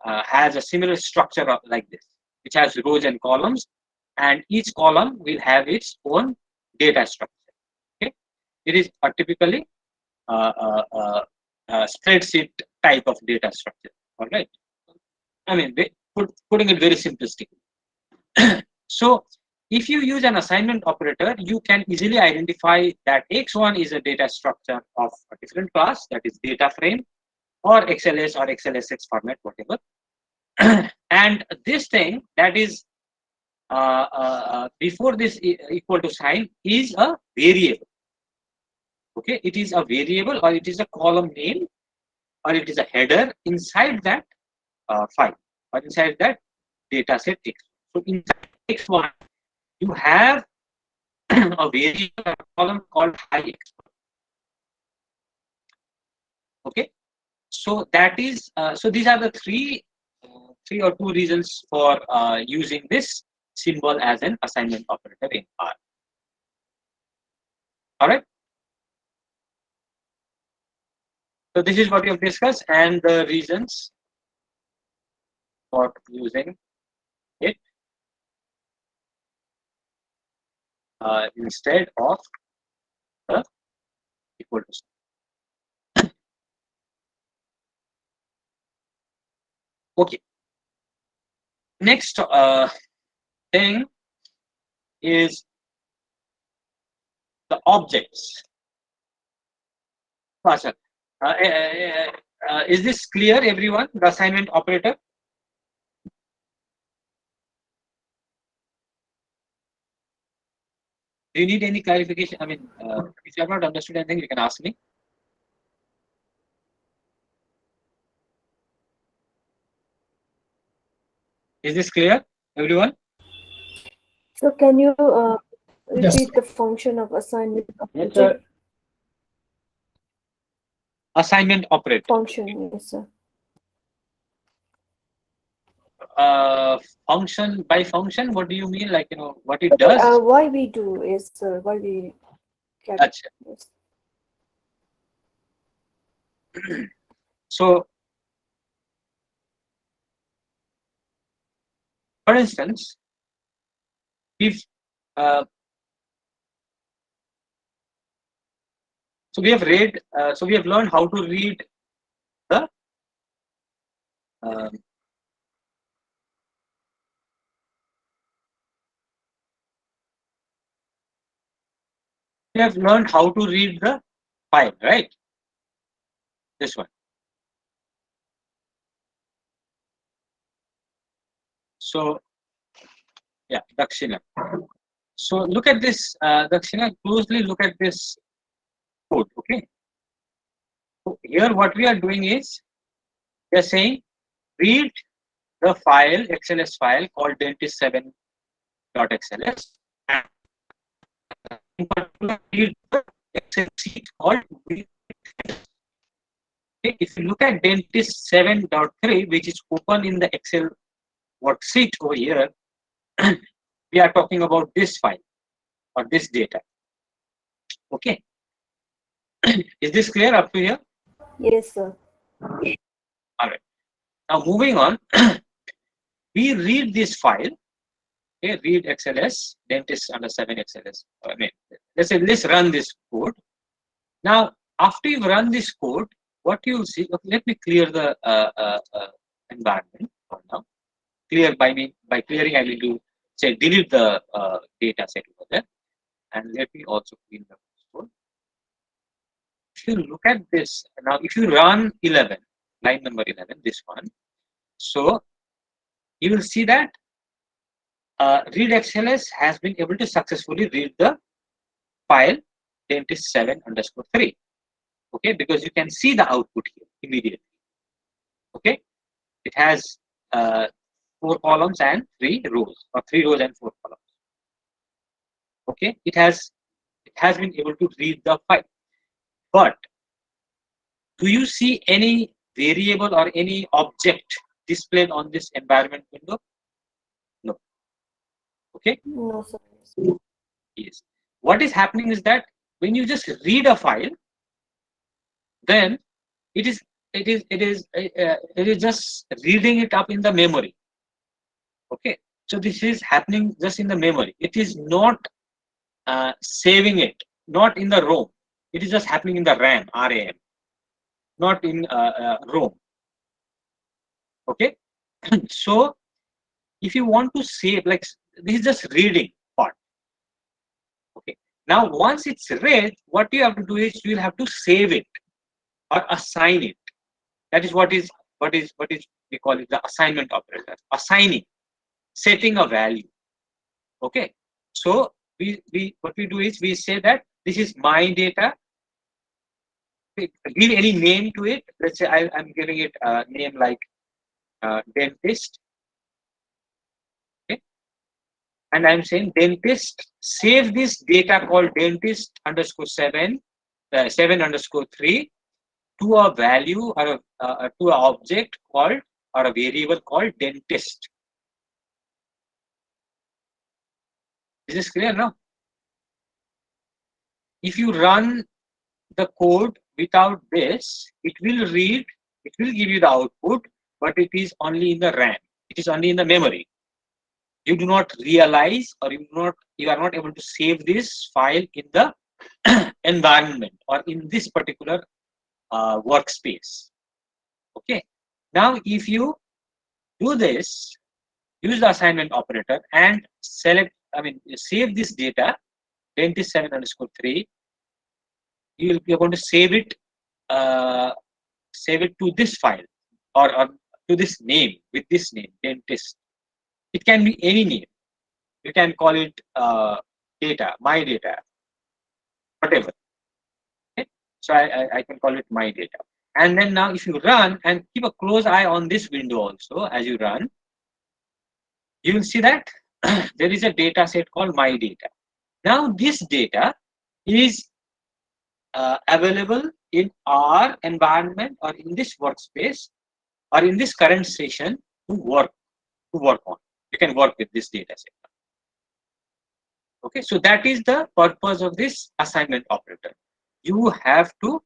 has a similar structure like this, which has rows and columns, and each column will have its own data structure. Okay, it is typically spreadsheet type of data structure. All right, I mean, putting it very simplistically. So if you use an assignment operator, you can easily identify that X1 is a data structure of a different class, that is data frame, or XLS or XLSX format, whatever. And this thing that is before this equal to sign is a variable. Okay, it is a variable, or it is a column name, or it is a header inside that file, or inside that data set text. So inside X1, you have a variable column called high X1. Okay, so that is so these are the three or two reasons for using this symbol as an assignment operator in R. All right. So this is what we have discussed, and the reasons for using it instead of the equal to sign. Okay. Next thing is the objects. Sir, is this clear, everyone? The assignment operator. Do you need any clarification? I mean, if you have not understood anything, you can ask me. Is this clear, everyone?
So can you
Yes.
repeat the function of assignment
Yes, sir.
Assignment operator.
function? Yes, sir.
Function by function, what do you mean? Like, what it
Okay,
does?
why we do is why we get
Achha.
yes.
So, for instance, if so we have read, so we have learned how to read the we have learned how to read the file, right? This one. So, yeah, Dakshina. So look at this, Dakshina, closely look at this code, okay? So here what we are doing is, we are saying read the file, XLS file called dentist7.xls, and in particular read the Excel sheet called okay, if you look at dentist7.3, which is open in the Excel worksheet over here, we are talking about this file or this data. Okay. Is this clear up to here?
Yes, sir.
All right. Now moving on, we read this file. Okay, read XLS dentist under 7 XLS. I mean, let's run this code. Now, after you run this code, what you'll see. Okay, let me clear the environment for now. clear by clearing. I will do say delete the data set over there, and let me also clean the console. If you look at this now, if you run 11, line number 11, this one, so you will see that read XLS has been able to successfully read the file dentist 7_3. Okay, because you can see the output here immediately. Okay, it has 4 columns and 3 rows, or 3 rows and 4 columns. Okay, it has been able to read the file. But do you see any variable or any object displayed on this environment window? No. Okay.
No, sir.
Yes. What is happening is that when you just read a file, then it is just reading it up in the memory. Okay. So this is happening just in the memory. It is not saving it, not in the ROM. It is just happening in the RAM, not in ROM. Okay. So if you want to save, like this is just reading part. Okay. Now once it's read, what you have to do is you will have to save it or assign it. That is what is we call it the assignment operator. Assigning, setting a value. Okay. So what we do is we say that this is my data. We give any name to it. Let's say I'm giving it a name like dentist. Okay. And I'm saying dentist, save this data called dentist underscore 7_3 to a value or to an object called, or a variable called dentist. Is this clear now? If you run the code without this, it will read, it will give you the output, but it is only in the RAM. It is only in the memory. You do not realize, or you are not able to save this file in the environment or in this particular workspace. Okay. Now, if you do this, use the assignment operator and save this data, dentist 7_3. You're going to save it to this file, or to this name, with this name, dentist. It can be any name. You can call it data, my data, whatever. Okay? So I can call it my data. And then now if you run, and keep a close eye on this window also as you run, you will see that there is a data set called my data. Now this data is available in our environment, or in this workspace, or in this current session to work on. You can work with this data set. Okay, so that is the purpose of this assignment operator. You have to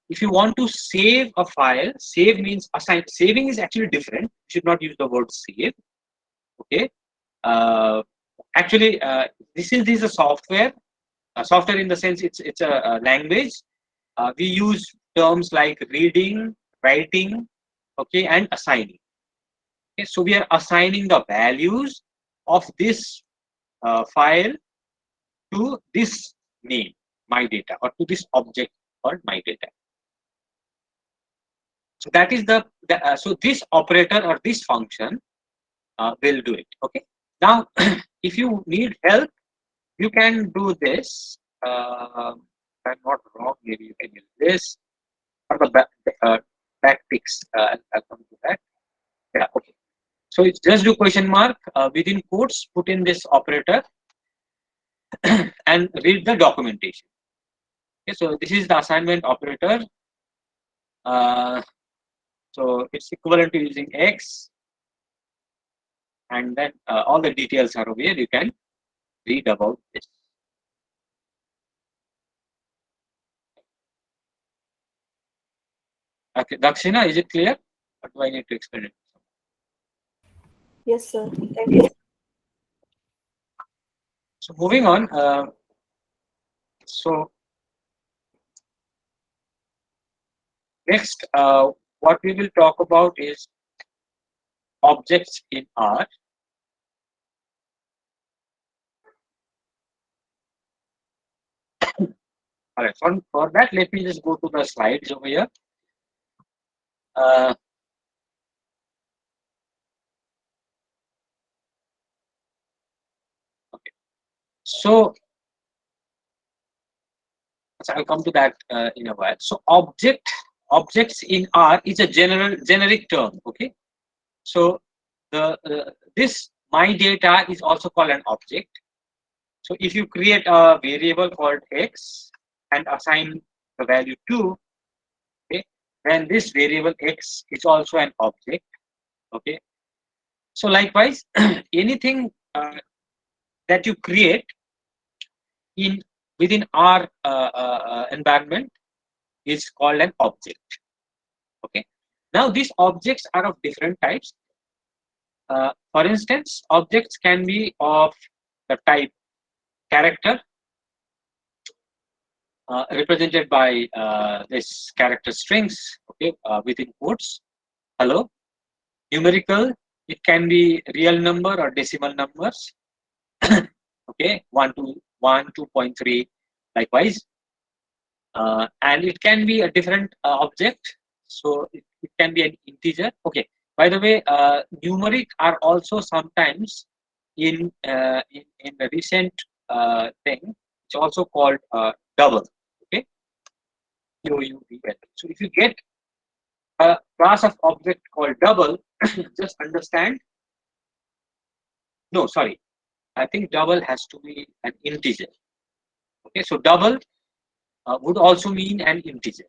if you want to save a file, save means assign. Saving is actually different. You should not use the word save. Okay. Actually, this is a software. Software in the sense it's a language. We use terms like reading, writing, okay, and assigning. Okay, so we are assigning the values of this file to this name, my data, or to this object called my data. So that is so this operator or this function will do it. Okay. Now, if you need help, you can do this. If I'm not wrong, maybe you can use this, or the backticks. I'll come to that. Yeah. Okay. So it's just do question mark within quotes, put in this operator and read the documentation. Okay, so this is the assignment operator. So it's equivalent to using X, and then all the details are over here. You can read about this. Okay, Dakshina, is it clear? Or do I need to explain it?
Yes, sir. Thank you.
So moving on. So next, what we will talk about is objects in R. All right, for that, let me just go to the slides over here. Uh, okay. So I'll come to that in a while. So objects in R is a generic term. Okay. So this my data is also called an object. So if you create a variable called x and assign the value 2, okay, then this variable x is also an object. Okay. So likewise, anything that you create in within our environment is called an object. Okay. Now these objects are of different types. For instance, objects can be of the type character, represented by this character strings, okay, within quotes. Hello. Numerical, it can be real number or decimal numbers. Okay, 1 to 1, 2.3, likewise. And it can be a different object. So it can be an integer. Okay. By the way, numeric are also sometimes in the recent thing. It's also called double. Okay. DOUBL. So if you get a class of object called double, just understand. No, sorry. I think double has to be an integer. Okay. So double would also mean an integer.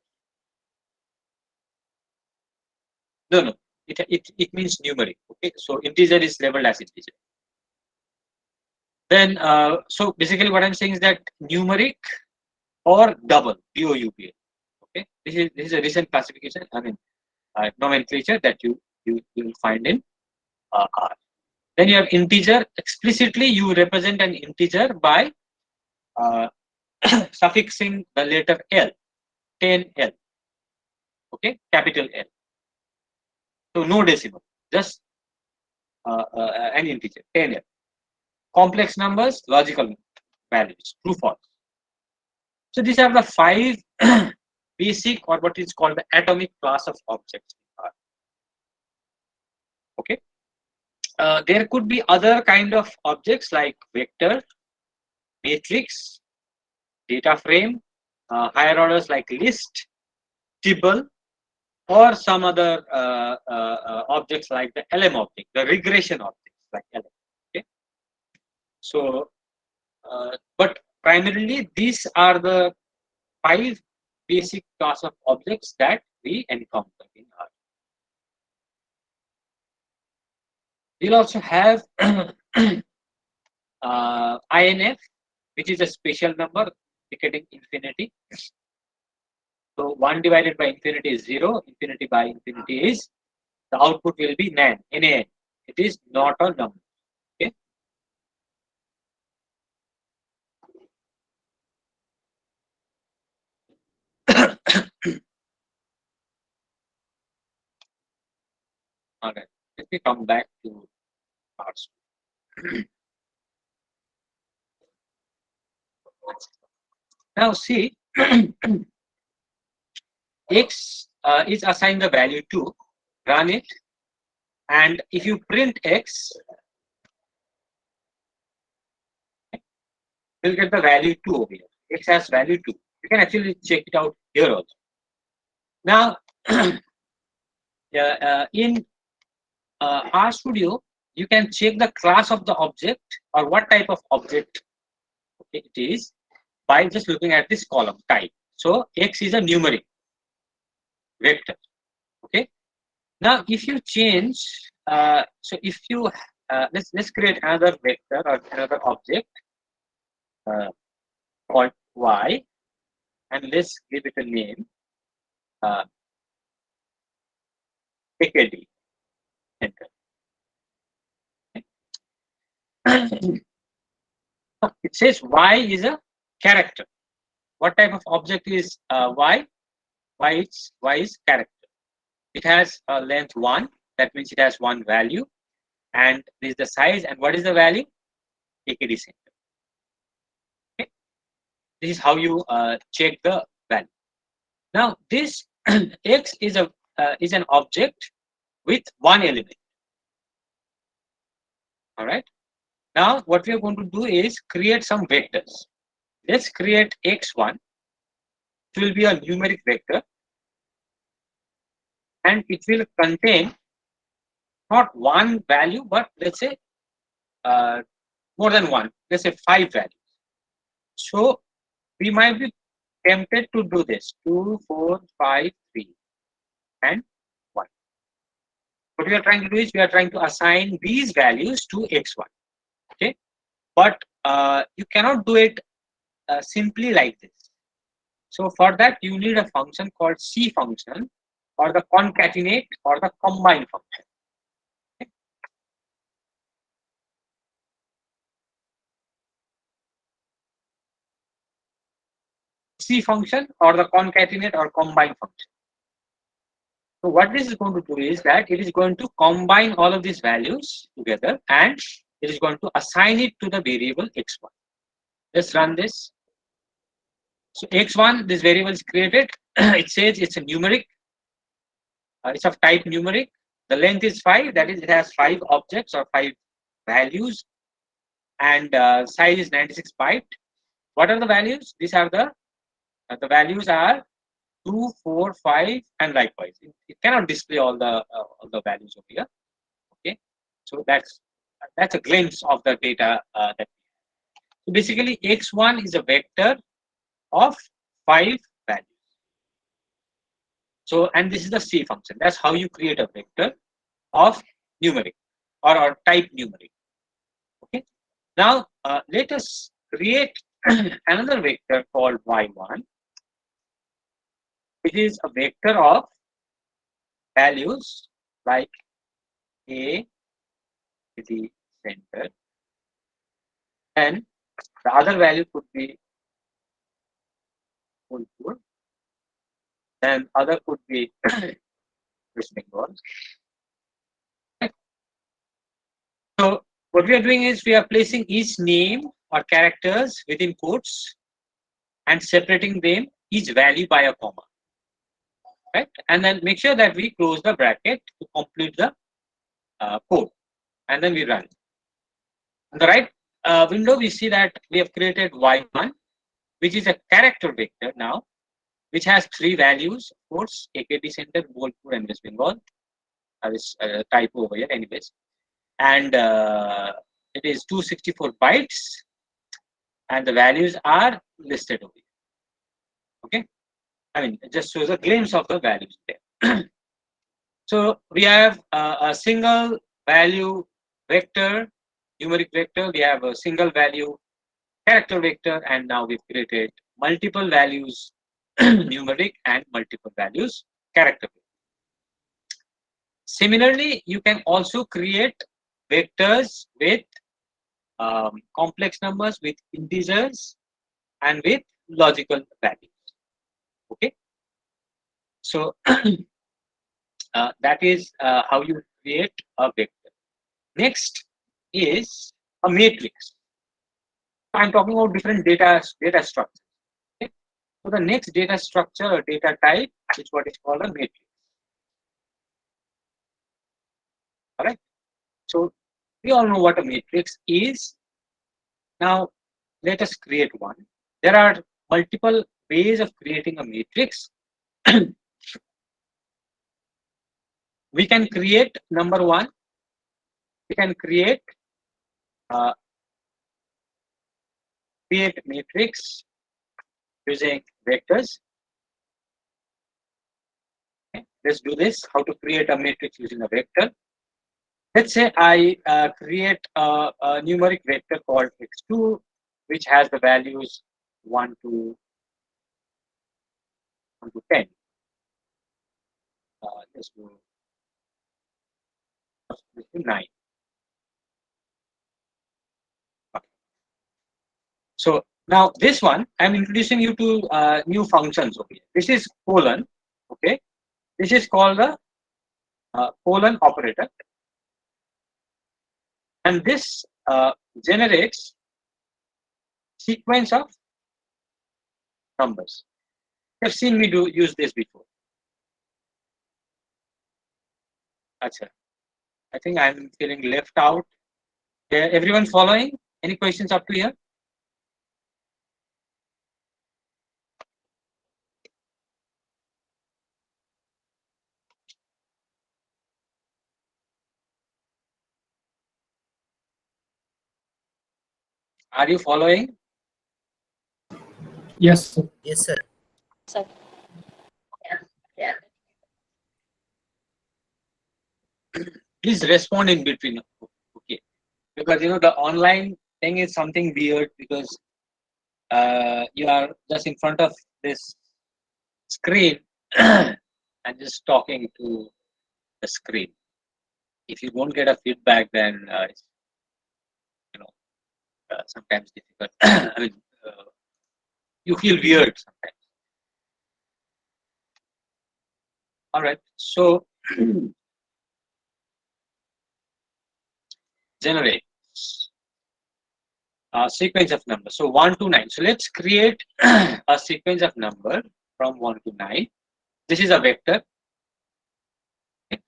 No, it means numeric. Okay, so integer is labeled as integer. Then, so basically, what I'm saying is that numeric or double, DOUBL. Okay, this is a recent classification. I mean, nomenclature that you will find in R. Then you have integer. Explicitly, you represent an integer by suffixing the letter L, 10L. Okay, capital L. So no decimal, just an integer, 10L. Complex numbers, logical values, true, false. So these are the 5 basic, or what is called the atomic class of objects. Okay. There could be other kind of objects like vector, matrix, data frame, higher orders like list, table, or some other objects like the LM object, the regression objects like LM. Okay. So, but primarily these are the 5 basic class of objects that we encounter in R. We'll also have INF, which is a special number indicating infinity. So 1 divided by infinity is 0, infinity by infinity is, the output will be NaN, NaN. It is not a number. Okay. All right. Let me come back to parts. Now see, x is assigned the value 2, run it, and if you print x, you'll get the value 2 over here. X has value 2. You can actually check it out here also. Now, in RStudio, you can check the class of the object or what type of object it is by just looking at this column type. So x is a numeric vector. Okay. Now, if you change, so if you let's create another vector or another object called y, and let's give it a name AKD. Enter. It says y is a character. What type of object is y? Y is character. It has a length 1, That means it has one value, and this is the size. And what is the value? AKD center. Okay. This is how you check the value. Now this X is an object with one element. All right. Now what we are going to do is create some vectors. Let's create X1. It will be a numeric vector, and it will contain not one value, but let's say more than one. Let's say 5 values. So we might be tempted to do this: 2, 4, 5, 3, and 1. What we are trying to do is we are trying to assign these values to X1. Okay, but you cannot do it simply like this. So for that you need a function called C function, or the concatenate, or the combine function. Okay. C function, or the concatenate or combine function. So what this is going to do is that it is going to combine all of these values together, and it is going to assign it to the variable X1. Let's run this. So X1, this variable is created. It says it's a numeric. It's of type numeric. The length is 5. That is, it has 5 objects or 5 values, and size is 96 byte. What are the values? These are the values are 2, 4, 5, and likewise. It cannot display all the values over here. Okay, so that's a glimpse of the data that. So basically, X1 is a vector of 5 values. So, and this is the C function. That's how you create a vector of numeric, or type numeric. Okay. Now let us create another vector called Y1, which is a vector of values like A to the center, and the other value could be Bolpur, and other could be West Bengal. So what we are doing is we are placing each name or characters within quotes and separating them each value by a comma, right? And then make sure that we close the bracket to complete the code, and then we run. On the right window, we see that we have created Y1, which is a character vector now, which has 3 values, of course, AKT center, Bolpur, and West Bengal. This typo over here, anyways. And it is 264 bytes, and the values are listed over here. Okay, I mean, it just shows a glimpse of the values there. So we have a single value vector, numeric vector. We have a single value character vector, and now we've created multiple values numeric and multiple values character vector. Similarly, you can also create vectors with complex numbers, with integers, and with logical values. Okay, so that is how you create a vector. Next is a matrix. I'm talking about different data structures. Okay? So the next data structure or data type is what is called a matrix. All right. So we all know what a matrix is. Now let us create one. There are multiple ways of creating a matrix. We can create, number one, we can create matrix using vectors. Okay. Let's do this. How to create a matrix using a vector. Let's say I create a numeric vector called x2, which has the values 1 to 10. Let's do 9. Okay. So now this one, I'm introducing you to new functions over here. This is colon. Okay. This is called the colon operator, and this generates sequence of numbers. You've seen me use this before. Achha. I think I'm feeling left out. Everyone following? Any questions up to here? Are you following?
Yes, sir.
Yes, sir.
Sir.
Please respond in between. Okay. Because the online thing is something weird because you are just in front of this screen and just talking to the screen. If you don't get a feedback, then it's sometimes difficult. I mean, you feel weird sometimes. All right. So generate a sequence of numbers. So 1 to 9. So let's create a sequence of number from 1 to 9. This is a vector.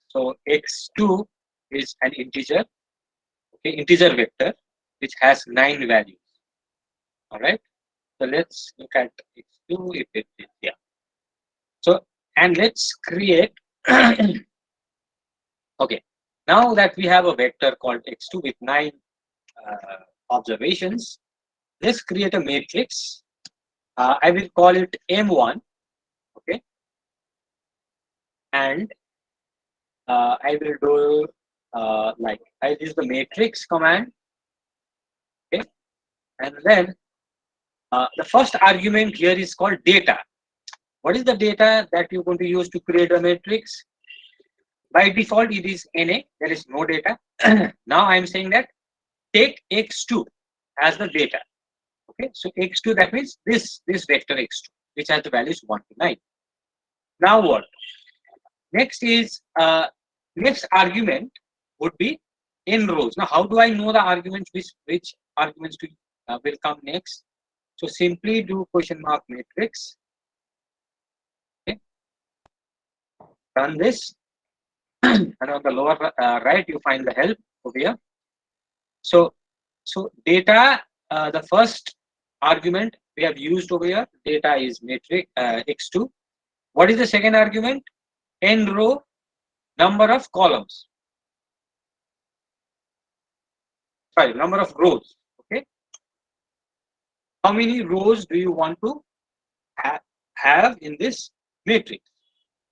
So x2 is an integer, integer vector which has 9 values. All right. So let's look at x2 if it is So and let's create. Okay. Now that we have a vector called x2 with 9 observations, let's create a matrix. I will call it M1. Okay. And I will do like I use the matrix command. Okay. And then the first argument here is called data. What is the data that you're going to use to create a matrix? By default, it is NA. There is no data. Now I'm saying that take x2 as the data. Okay, so x2, that means this vector x2, which has the values 1 to 9. Now what? Next is next argument would be n rows. Now how do I know the arguments? Which arguments will come next? So simply do question mark matrix. Okay. Run this, and on the lower right you find the help over here. So data, the first argument we have used over here, data is matrix x2. What is the second argument? N row, number of columns. Sorry, number of rows. Okay. How many rows do you want to have in this matrix?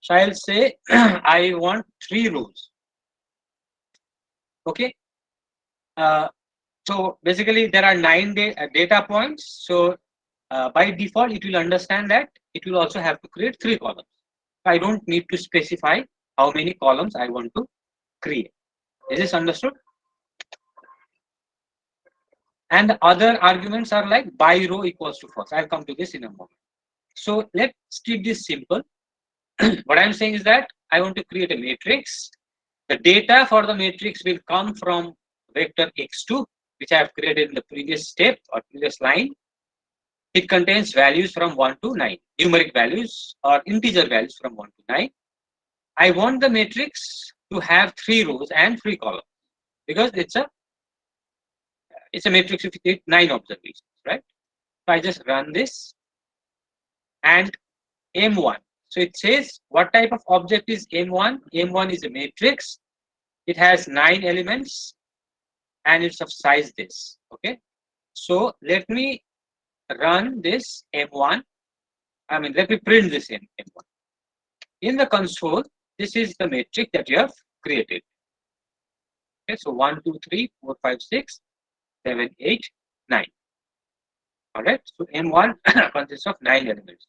So I'll say I want 3 rows. Okay. So basically there are 9 data points. So by default it will understand that it will also have to create 3 columns. I don't need to specify how many columns I want to create. Is this understood? And the other arguments are like by row equals to false. I'll come to this in a moment. So let's keep this simple. What I'm saying is that I want to create a matrix. The data for the matrix will come from vector x2, which I have created in the previous step or previous line. It contains values from 1 to 9, numeric values or integer values from 1 to 9. I want the matrix to have 3 rows and 3 columns because it's a matrix with 9 observations, right? So I just run this and M1. So it says what type of object is M1? M1 is a matrix. It has 9 elements and it's of size this. Okay. So let me run this M1. Let me print this in M1. In the console, this is the matrix that you have created. Okay, so 1, 2, 3, 4, 5, 6, 7, 8, 9. All right. So M1 consists of 9 elements.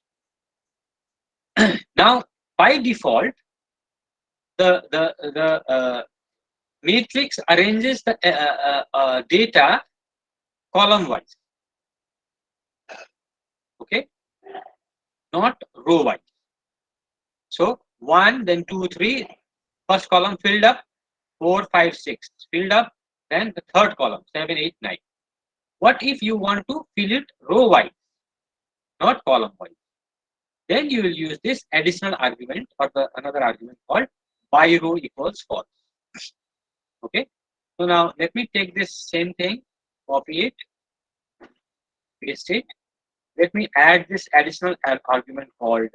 Now, by default, the matrix arranges the data column wise. Okay, not row wise. So 1, then 2, 3. First column filled up, 4, 5, 6 filled up. Then the third column, 7, 8, 9. What if you want to fill it row wise, not column wise? Then you will use this additional argument or another argument called by row equals false. Okay. So now let me take this same thing, copy it, paste it. Let me add this additional argument called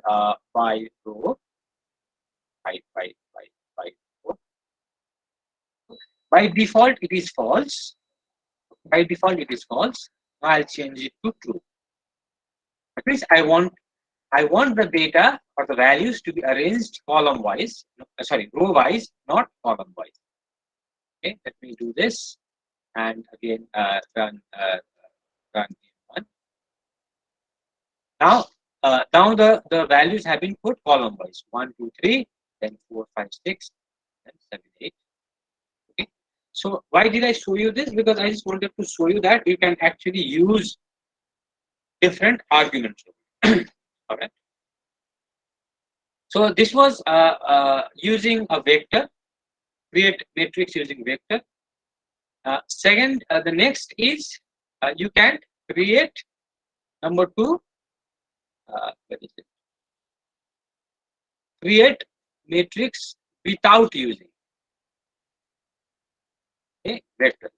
by row. By row. By default, it is false. By default, it is false. Now I'll change it to true. That means I want the data or the values to be arranged column wise, row wise, not column wise. Okay, let me do this and again run one. Now the values have been put column wise, 1, 2, 3, then 4, 5, 6, then 7, 8. Okay. So why did I show you this? Because I just wanted to show you that you can actually use different arguments. All right. So this was using a vector, create matrix using vector. Second, the next is you can create number 2. Where is it? Create matrix without using a vector.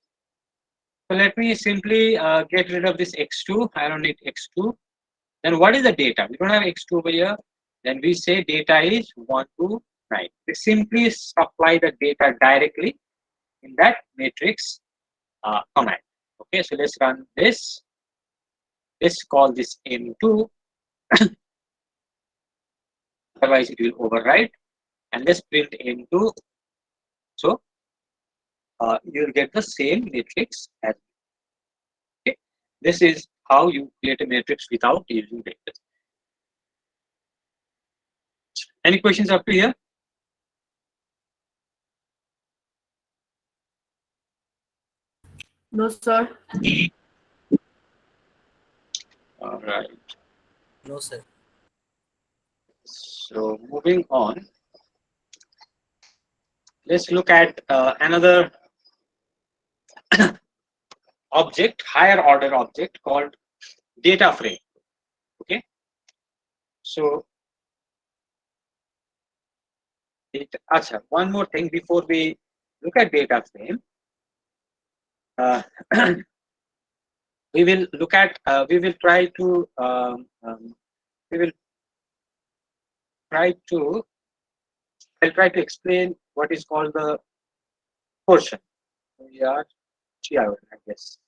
So let me simply get rid of this x2. I don't need x2. Then what is the data? We don't have x2 over here. Then we say data is 1 to 9. We simply supply the data directly in that matrix command. Okay, so let's run this. Let's call this M2. Otherwise, it will override. And let's print M2. So you'll get the same matrix as. Okay, this is how you create a matrix without using vectors. Any questions up to here?
No, sir.
All right.
No, sir.
So moving on, let's look at another object, higher order object called data frame. Okay. So one more thing before we look at data frame. We will look at, we will try to I'll try to explain what is called the portion. I guess.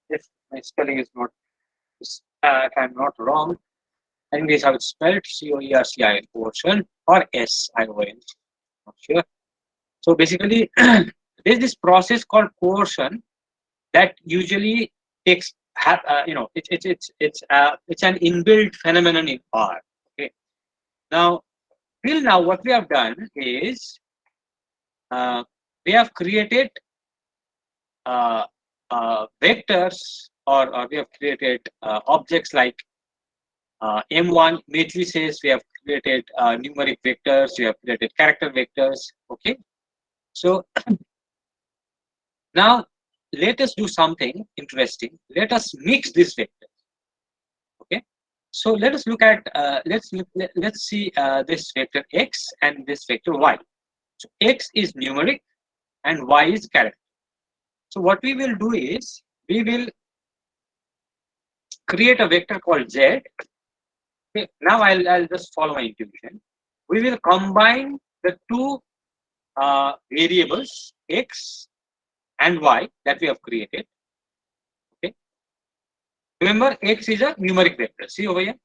If my spelling is not, if I'm not wrong, I think this is how it's spelled, COERCIN, portion, or SION, not sure. So basically, there's this process called coercion that usually takes, it's an inbuilt phenomenon in R. Okay. Now, till now, what we have done is we have created vectors, or we have created objects like M1 matrices. We have created numeric vectors. We have created character vectors. Okay. So now let us do something interesting. Let us mix these vectors. Okay. So let us look at let's see this vector x and this vector y. So x is numeric and y is character. So what we will do is we will create a vector called z. Okay. Now I'll just follow my intuition. We will combine the two variables x and y that we have created. Okay. Remember, x is a numeric vector. See over here,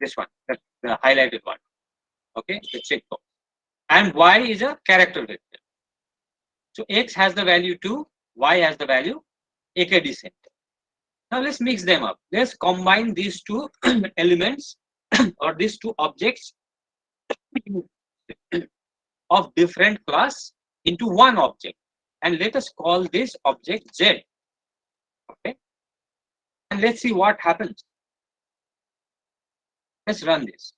this one, the highlighted one. Okay, the check box. And y is a character vector. So x has the value 2, y has the value AKD center. Now let's mix them up. Let's combine these two elements or these two objects of different class into one object, and let us call this object z. Okay, and let's see what happens. Let's run this.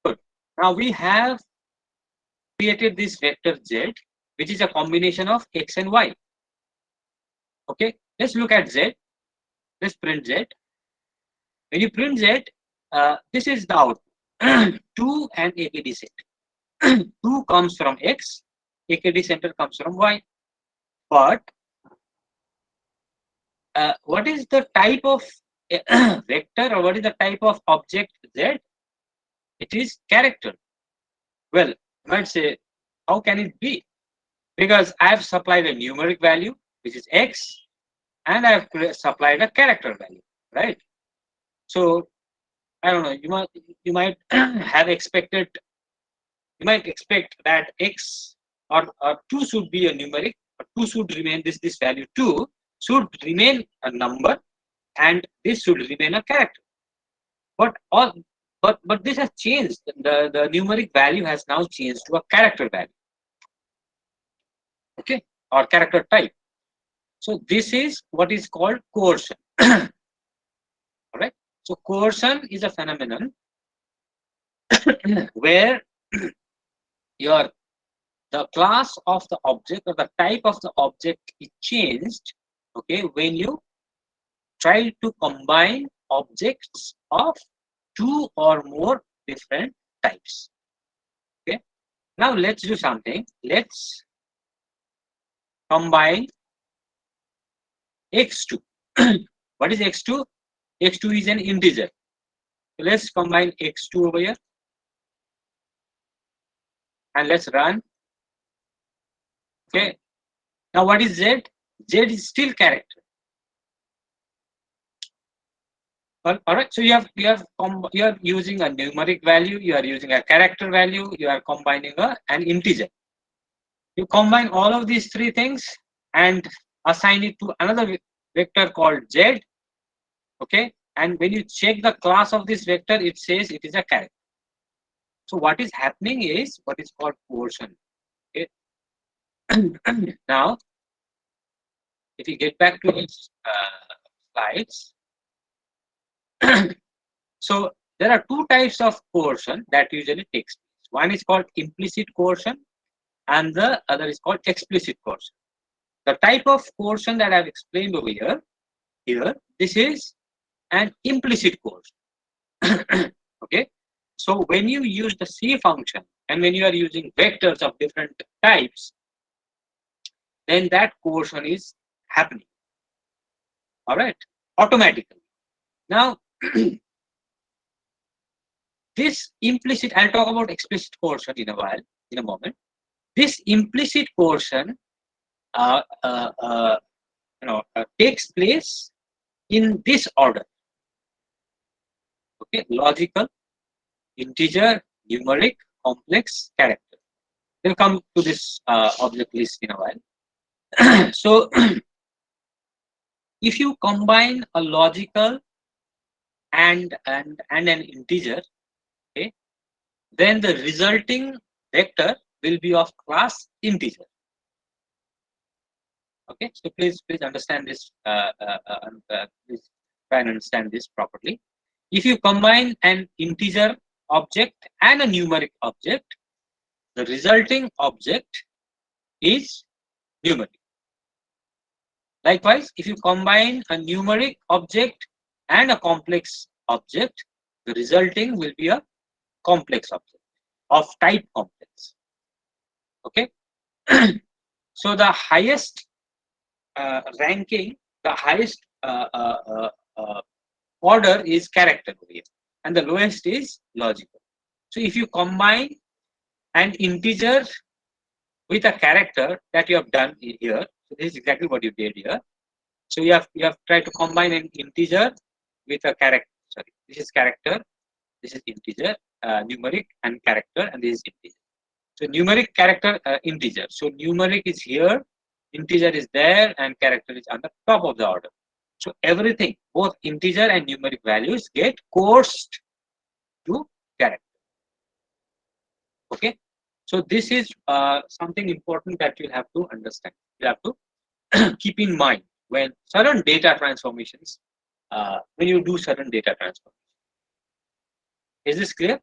Good. Now we have created this vector z, which is a combination of x and y. Okay, let's look at z. Let's print z. When you print z, this is the output. 2 and AKD set. 2 comes from x, AKD center comes from y. But what is the type of vector, or what is the type of object z? It is character. Well, you might say, how can it be? Because I have supplied a numeric value, which is x, and I have supplied a character value, right? So I don't know. You might have expected. You might expect that x or 2 should be a numeric, or 2 should remain this value 2 should remain a number, and this should remain a character. But this has changed. The numeric value has now changed to a character value. Okay, or character type. So this is what is called coercion. All right. So coercion is a phenomenon where the class of the object or the type of the object is changed. Okay, when you try to combine objects of 2 or more different types. Okay. Now let's do something. Let's combine x2. What is x2? X2 is an integer. So let's combine x2 over here and let's run. Okay. Now what is z? Z is still character. All right. So you are using a numeric value. You are using a character value. You are combining an integer. You combine all of these 3 things and assign it to another vector called z. Okay. And when you check the class of this vector, it says it is a character. So what is happening is what is called coercion. Okay. Now, if you get back to these slides, so there are 2 types of coercion that usually takes place. One is called implicit coercion, and the other is called explicit coercion. The type of coercion that I've explained over here, this is an implicit coercion. Okay. So when you use the C function and when you are using vectors of different types, then that coercion is happening. All right, automatically. Now, this implicit, I'll talk about explicit coercion in a moment. This implicit coercion, takes place in this order. Okay, logical, integer, numeric, complex, character. We'll come to this object list in a while. So, if you combine a logical and an integer, okay, then the resulting vector will be of class integer. Okay, so please understand this. Please try and understand this properly. If you combine an integer object and a numeric object, the resulting object is numeric. Likewise, if you combine a numeric object and a complex object, the resulting will be a complex object of type complex. Okay. So the highest ranking, the highest order is character over here, and the lowest is logical. So if you combine an integer with a character that you have done here, so this is exactly what you did here. So you have tried to combine an integer with a character. Sorry, this is character, this is integer, numeric and character, and this is integer. So numeric, character, integer. So numeric is here, integer is there, and character is on the top of the order. So everything, both integer and numeric values, get coerced to character. Okay. So this is something important that you have to understand. You have to keep in mind when certain data transformations, when you do certain data transformations. Is this clear?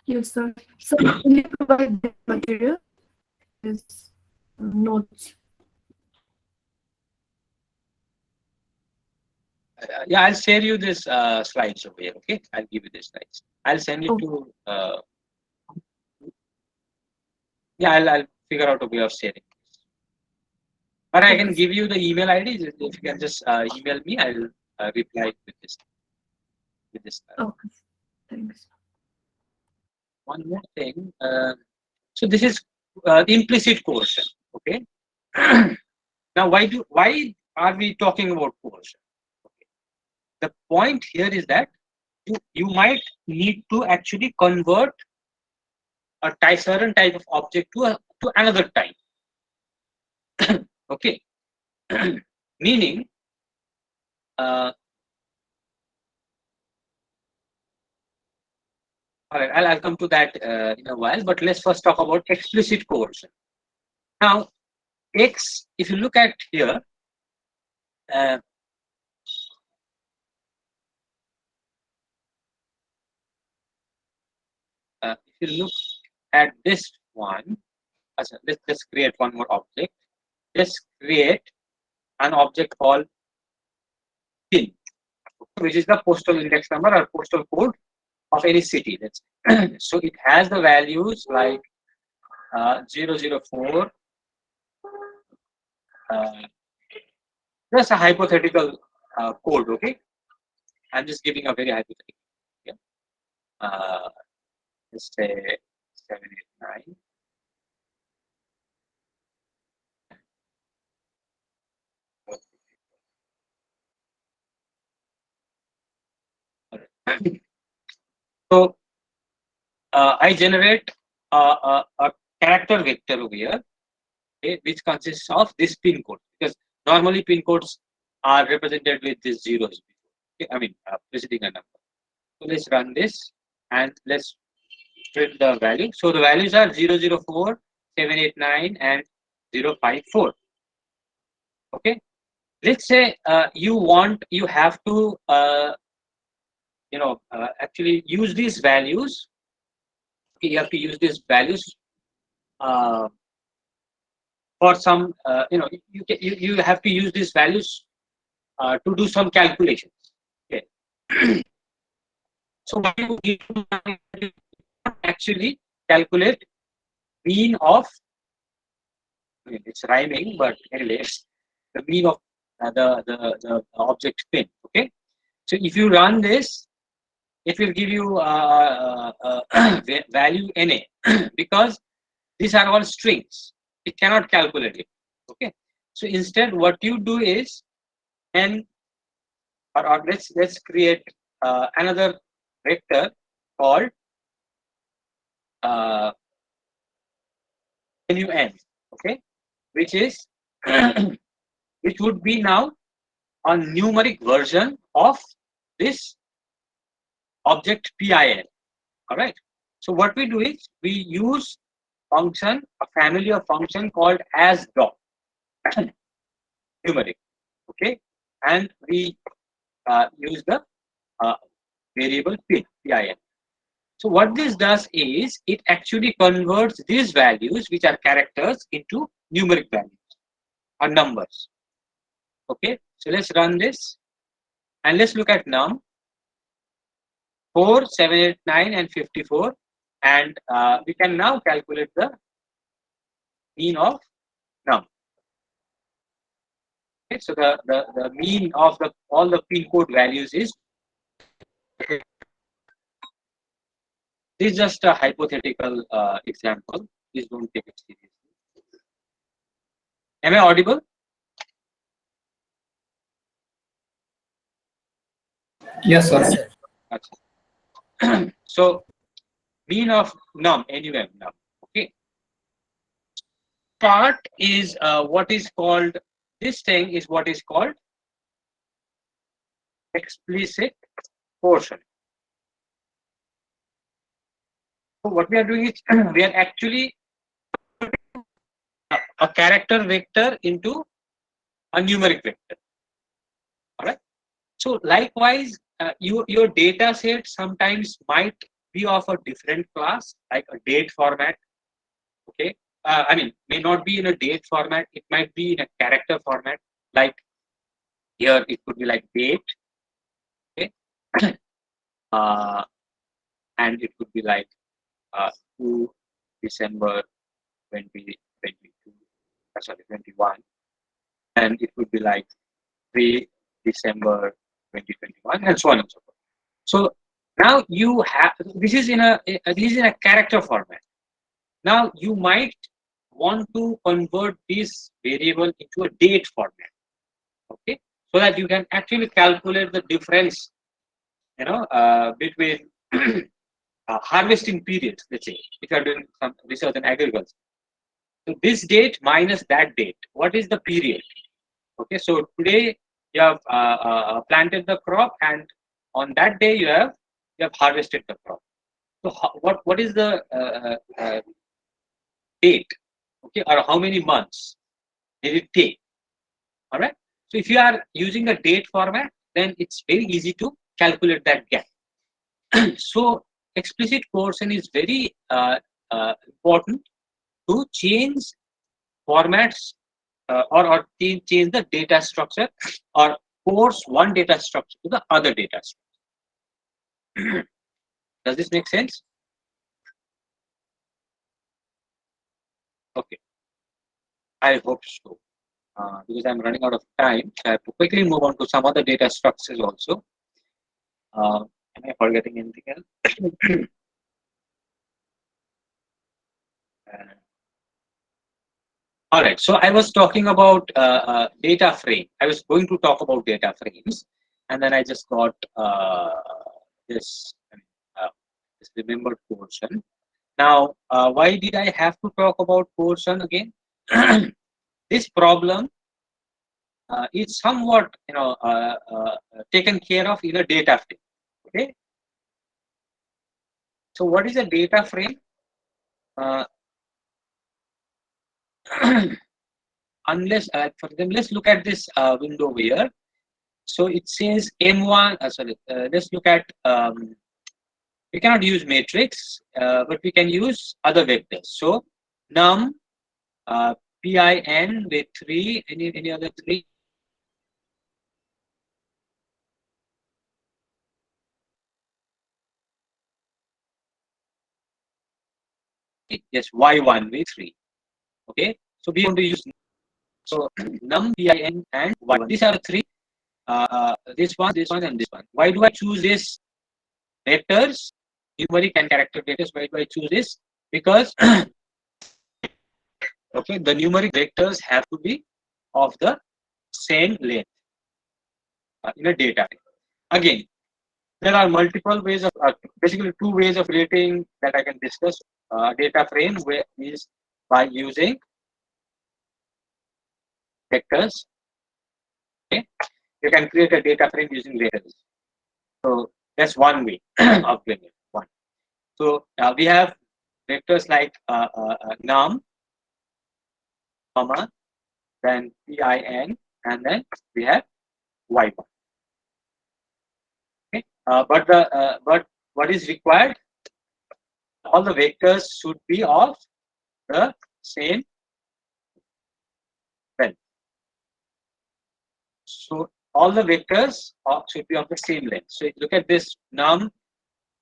Yes, sir. So will you provide that material? Yes. Notes.
Yeah, I'll share you this slides over here. Okay, I'll give you this slides. I'll send it
Oh.
to. Yeah, I'll figure out a way of sharing. But I can
Okay.
give you the email ID. If you can just email me, I'll reply with this. With this.
Okay. Thanks.
One more thing. So this is implicit coercion. Okay. Now, why are we talking about coercion? Okay. The point here is that you might need to actually convert a certain type of object to another type. Okay. Meaning, all right, I'll come to that in a while, but let's first talk about explicit coercion. Now, X, if you look at here, uh, if you look at this one, let's create one more object. Let's create an object called PIN, which is the postal index number or postal code of any city. So it has the values like 004. Just a hypothetical code. Okay, I'm just giving a very hypothetical. Yeah. Let's say 789. So I generate a character vector over here, okay, which consists of this pin code, because normally pin codes are represented with these zeros. Okay, I mean preceding a number. So let's run this and let's print the value. So the values are 004, 789, and 054. Okay. Let's say you have to actually use these values. Okay, you have to use these values uh, for some you have to use these values to do some calculations. Okay. So what you actually calculate mean of, I mean, it's rhyming, but anyways, the mean of the object pin. Okay. So if you run this, it will give you value na because these are all strings. It cannot calculate it. Okay. So instead, what you do is, and or let's create another vector called uh, NUN. Okay, which is which would be now a numeric version of this object PIN. All right. So what we do is we use function, a family of function called as dot numeric. Okay, and we use the uh, variable pin. So what this does is it actually converts these values, which are characters, into numeric values or numbers. Okay, so let's run this and let's look at num 4, 7, 8, 9, and 54, and we can now calculate the mean of num. Okay, so the mean of all the pin code values is. This is just a hypothetical example. Please don't take it seriously. Am I audible?
Yes, sir.
Yes, sir.
So mean of num, anyway, num. Okay. Part is what is called, this thing is what is called explicit portion. So what we are doing is we are actually a character vector into a numeric vector. All right. So likewise, your data set sometimes might be of a different class, like a date format. Okay, I mean, may not be in a date format. It might be in a character format. Like here, it could be like date. Okay, and it could be like 2 December 2022. Sorry, 21, and it would be like 3 December 2021, and so on and so forth. So now you have this is in a character format. Now you might want to convert this variable into a date format, okay, so that you can actually calculate the difference, between harvesting periods. Let's say if you are doing some research in agriculture, so this date minus that date, what is the period? Okay, so today you have planted the crop, and on that day you have harvested the crop. So what is the date? Okay, or how many months did it take? All right. So if you are using a date format, then it's very easy to calculate that gap. So explicit coercion is very important to change formats, or change the data structure, or force one data structure to the other data structure. Does this make sense? Okay, I hope so. Because I'm running out of time, so I have to quickly move on to some other data structures also. Am I forgetting anything else? Uh, all right, so I was talking about data frame. I was going to talk about data frames, and then I just got this, this remembered portion. Now, why did I have to talk about portion again? This problem is somewhat, taken care of in a data frame. Okay. So, what is a data frame? Uh, unless, for example, let's look at this window here. So it says M1. Let's look at. We cannot use matrix, but we can use other vectors. So num, pin with 3. Any other 3? Yes, y1 with 3. Okay. So we want to use. So num, pin, and y1. These are the 3. This one, and this one. Why do I choose this vectors? Numeric and character vectors. Why do I choose this? Because okay, the numeric vectors have to be of the same length in a data. Again, there are multiple ways of, basically 2 ways of creating that I can discuss. Data frame where is by using vectors. Okay, you can create a data frame using vectors. So that's one way of doing it. One. So we have vectors like num, comma, then pin, and then we have y1. Okay, but what is required? All the vectors should be of the same length. So all the vectors should be of the same length. So look at this num,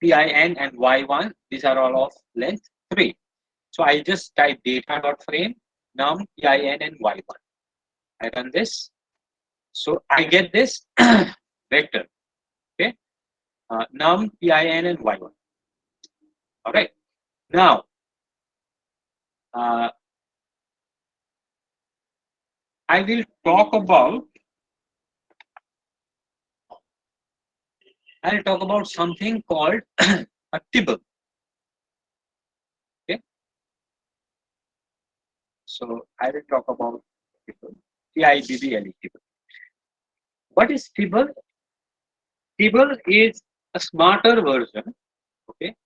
pin, and y1. These are all of length 3. So I just type data.frame num, pin, and y1. I run this. So I get this vector. Okay, num, pin, and y1. All right. Now, I will talk about. I'll talk about something called a tibble. Okay. So I will talk about tibble. T-I-B-B-L-E, tibble. What is tibble? Tibble is a smarter version. Okay.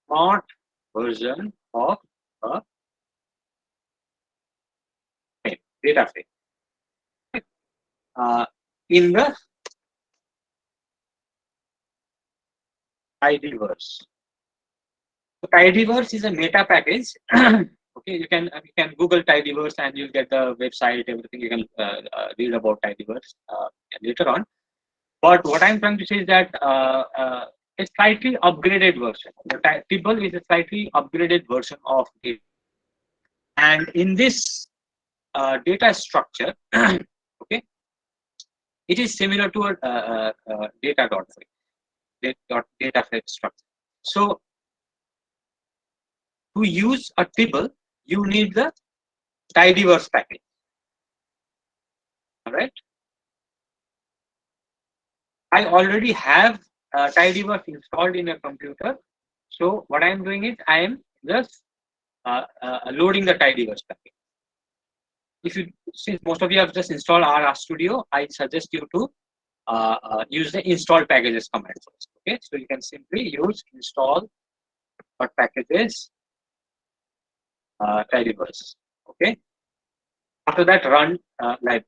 Smart version of a frame, data frame. In the tidyverse. So tidyverse is a meta package. Okay, you can Google tidyverse and you'll get the website, everything. You can read about tidyverse later on. But what I'm trying to say is that a slightly upgraded version. The Tibble is a slightly upgraded version of it. And in this data structure, okay, it is similar to a data frame structure. So to use a Tibble, you need the tidyverse package. All right. I already have tidyverse installed in a computer. So what I am doing is I am just loading the tidyverse package. Since most of you have just installed R Studio, I suggest you to use the install packages command first. Okay, so you can simply use install packages tidyverse. Okay, after that run tidyverse.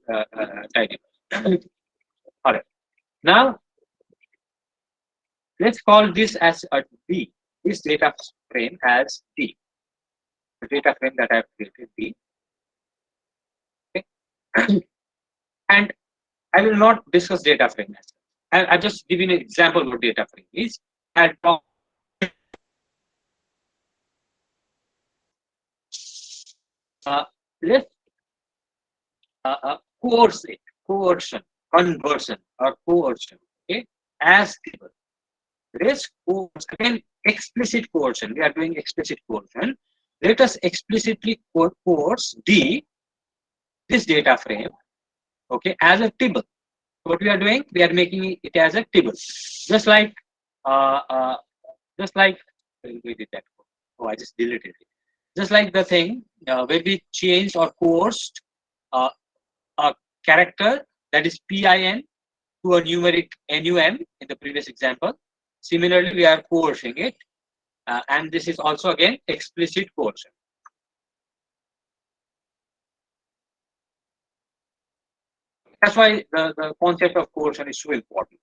All right. Now let's call this as a D. This data frame as D. The data frame that I have created D. Okay. And I will not discuss data frame as well. I'll just give you an example of what data frame is. I'll talk. Let's coerce it, coercion, conversion, or coercion. Okay, as table. Let's coerce again. Explicit coercion. We are doing explicit coercion. Let us explicitly coerce this data frame. Okay, as a table. What we are doing, we are making it as a table, just like where did that go? Oh, I just deleted it. Just like the thing where we changed or coerced a character that is PIN to a numeric NUM in the previous example. Similarly, we are coercing it, and this is also again explicit coercion. That's why the concept of coercion is so important.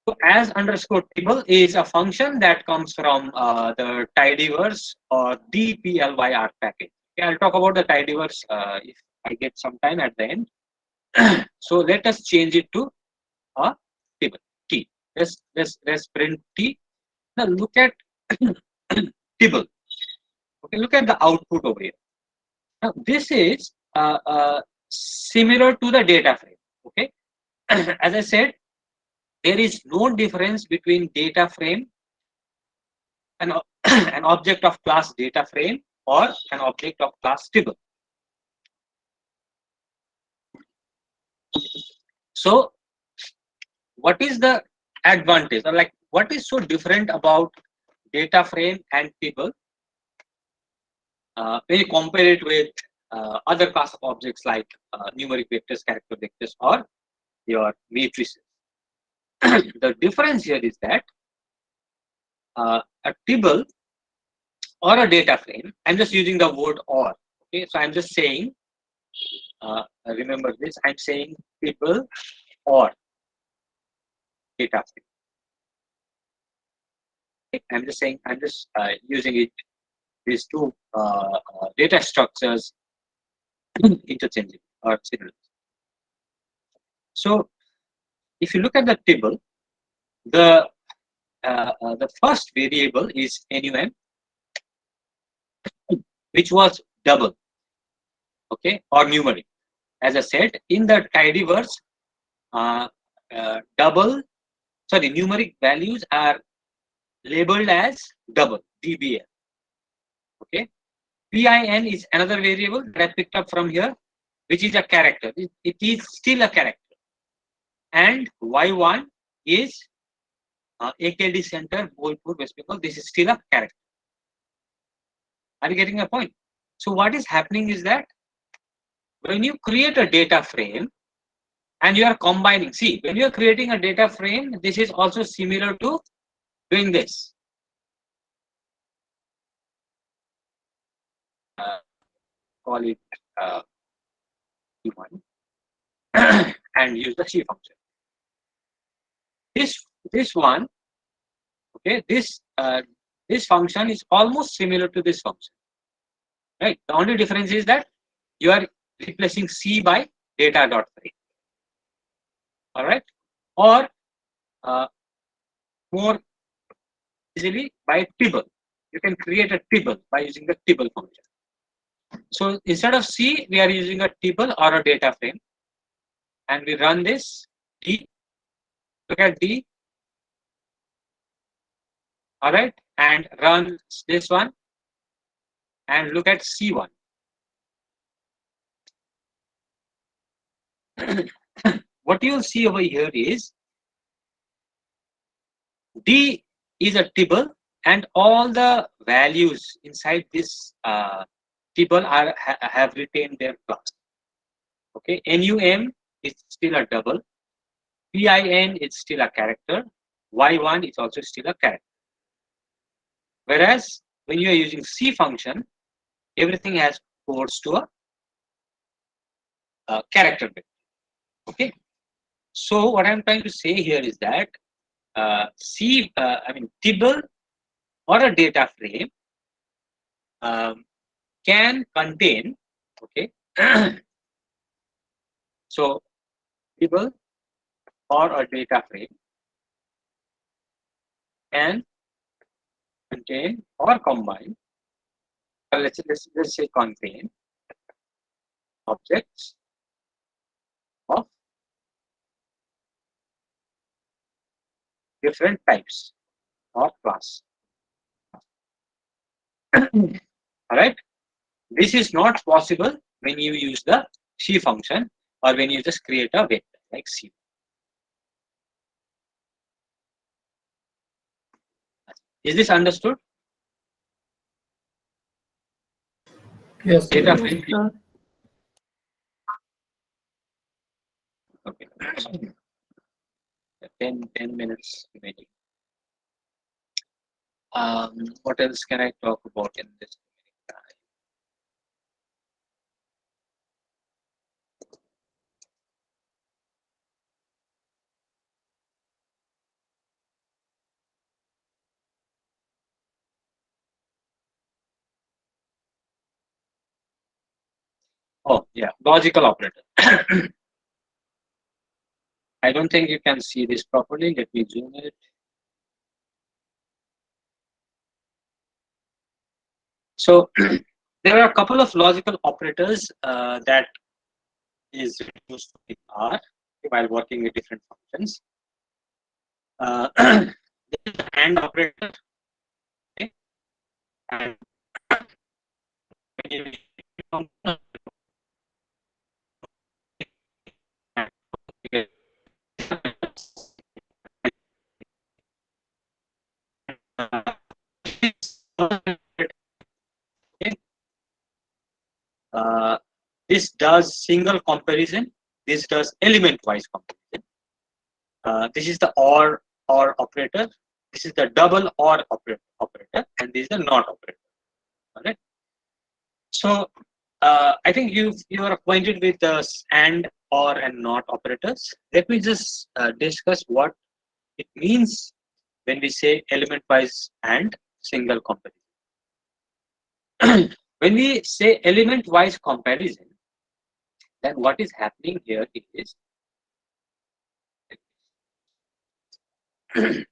So as underscore table is a function that comes from the tidyverse or dplyr package. Okay, I'll talk about the tidyverse if I get some time at the end. So let us change it to a table T. Let's print T. Now look at table. Okay, look at the output over here. Now this is similar to the data frame. Okay, as I said, there is no difference between data frame and an object of class data frame or an object of class table. So what is the advantage, or like what is so different about data frame and table when you compare it with other class of objects like numeric vectors, character vectors, or your matrices? The difference here is that a table or a data frame, I'm just using the word or. Okay, so I'm just saying, remember this, I'm saying table or data frame. Okay, I'm just saying, I'm just using it, these two data structures interchangeably or similar. So if you look at the table, the first variable is NUM, which was double, okay, or numeric. As I said, in the tidyverse, numeric values are labeled as double, DBL. Okay, PIN is another variable that I picked up from here, which is a character. It is still a character. And Y1 is AKD Center, Bolpur, West Bengal. This is still a character. Are you getting a point? So what is happening is that when you create a data frame and you are combining, see, when you are creating a data frame, this is also similar to doing this. Call it T1 and use the C function. This one Okay, this function is almost similar to this function, right? The only difference is that you are replacing C by data dot frame. All right, or more easily by tibble. You can create a tibble by using the tibble function. So instead of C, we are using a tibble or a data frame, and we run this D. Look at D. All right, and run this one, and look at C1. What you'll see over here is D is a tibble, and all the values inside this tibble have retained their class. Okay, NUM is still a double, PIN is still a character, Y1 is also still a character. Whereas when you are using C function, everything has codes to a character bit. Okay, so what I'm trying to say here is that tibble or a data frame can contain, okay, so tibble or a data frame can contain or combine, or let's say contain objects of different types or class. All right, this is not possible when you use the C function or when you just create a vector like C. Is this understood?
Yes.
Data
Yes,
frame.
sir.
Okay. 10 minutes remaining. What else can I talk about in this time? Oh, yeah, logical operator. I don't think you can see this properly. Let me zoom it. So there are a couple of logical operators that is used with R while working with different functions. There is the AND operator. Okay? And this does single comparison. This does element-wise comparison. This is the OR operator. This is the double OR operator, and this is the NOT operator. All right. So I think you are acquainted with the AND, OR, and NOT operators. Let me just discuss what it means when we say element-wise and single comparison. When we say element-wise comparison, then what is happening here is when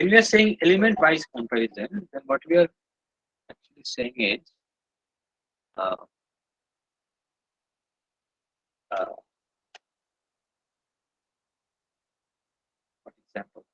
we are saying element-wise comparison, then what we are actually saying is for example,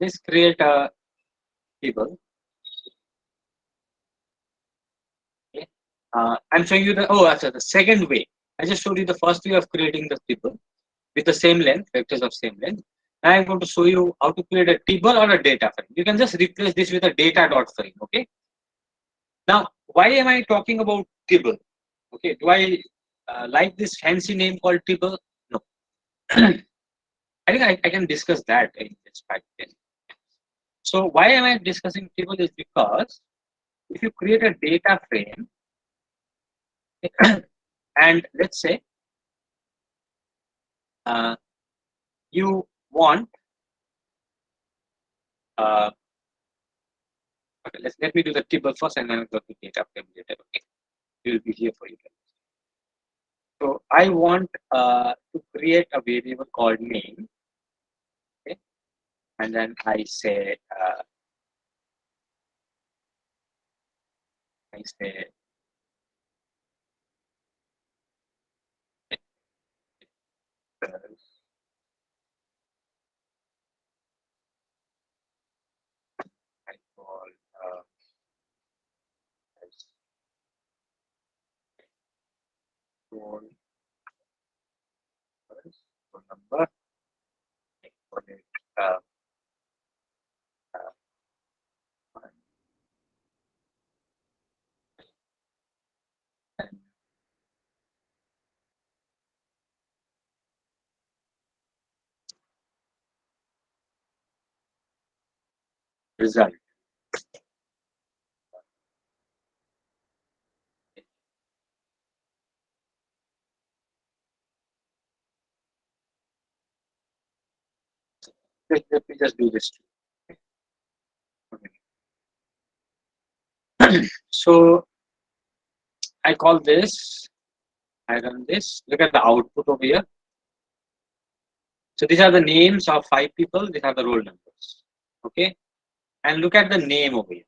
let's create a table. Okay. I'm showing you the second way. I just showed you the first way of creating the table with the same length, vectors of same length. Now I'm going to show you how to create a table or a data frame. You can just replace this with a data dot frame. Okay. Now, why am I talking about table? Okay. Do I like this fancy name called table? No. I think I can discuss that in this 5 10. So why am I discussing table is because if you create a data frame and let's say you want okay, let me do the table first and then I'll go to data frame later. Okay, it will be here for you. So I want to create a variable called name. Okay, and then I say I call as roll number. I call it uh, and result. Let me just do this. So I call this. I run this. Look at the output over here. So these are the names of 5 people. These are the roll numbers. Okay, and look at the name over here,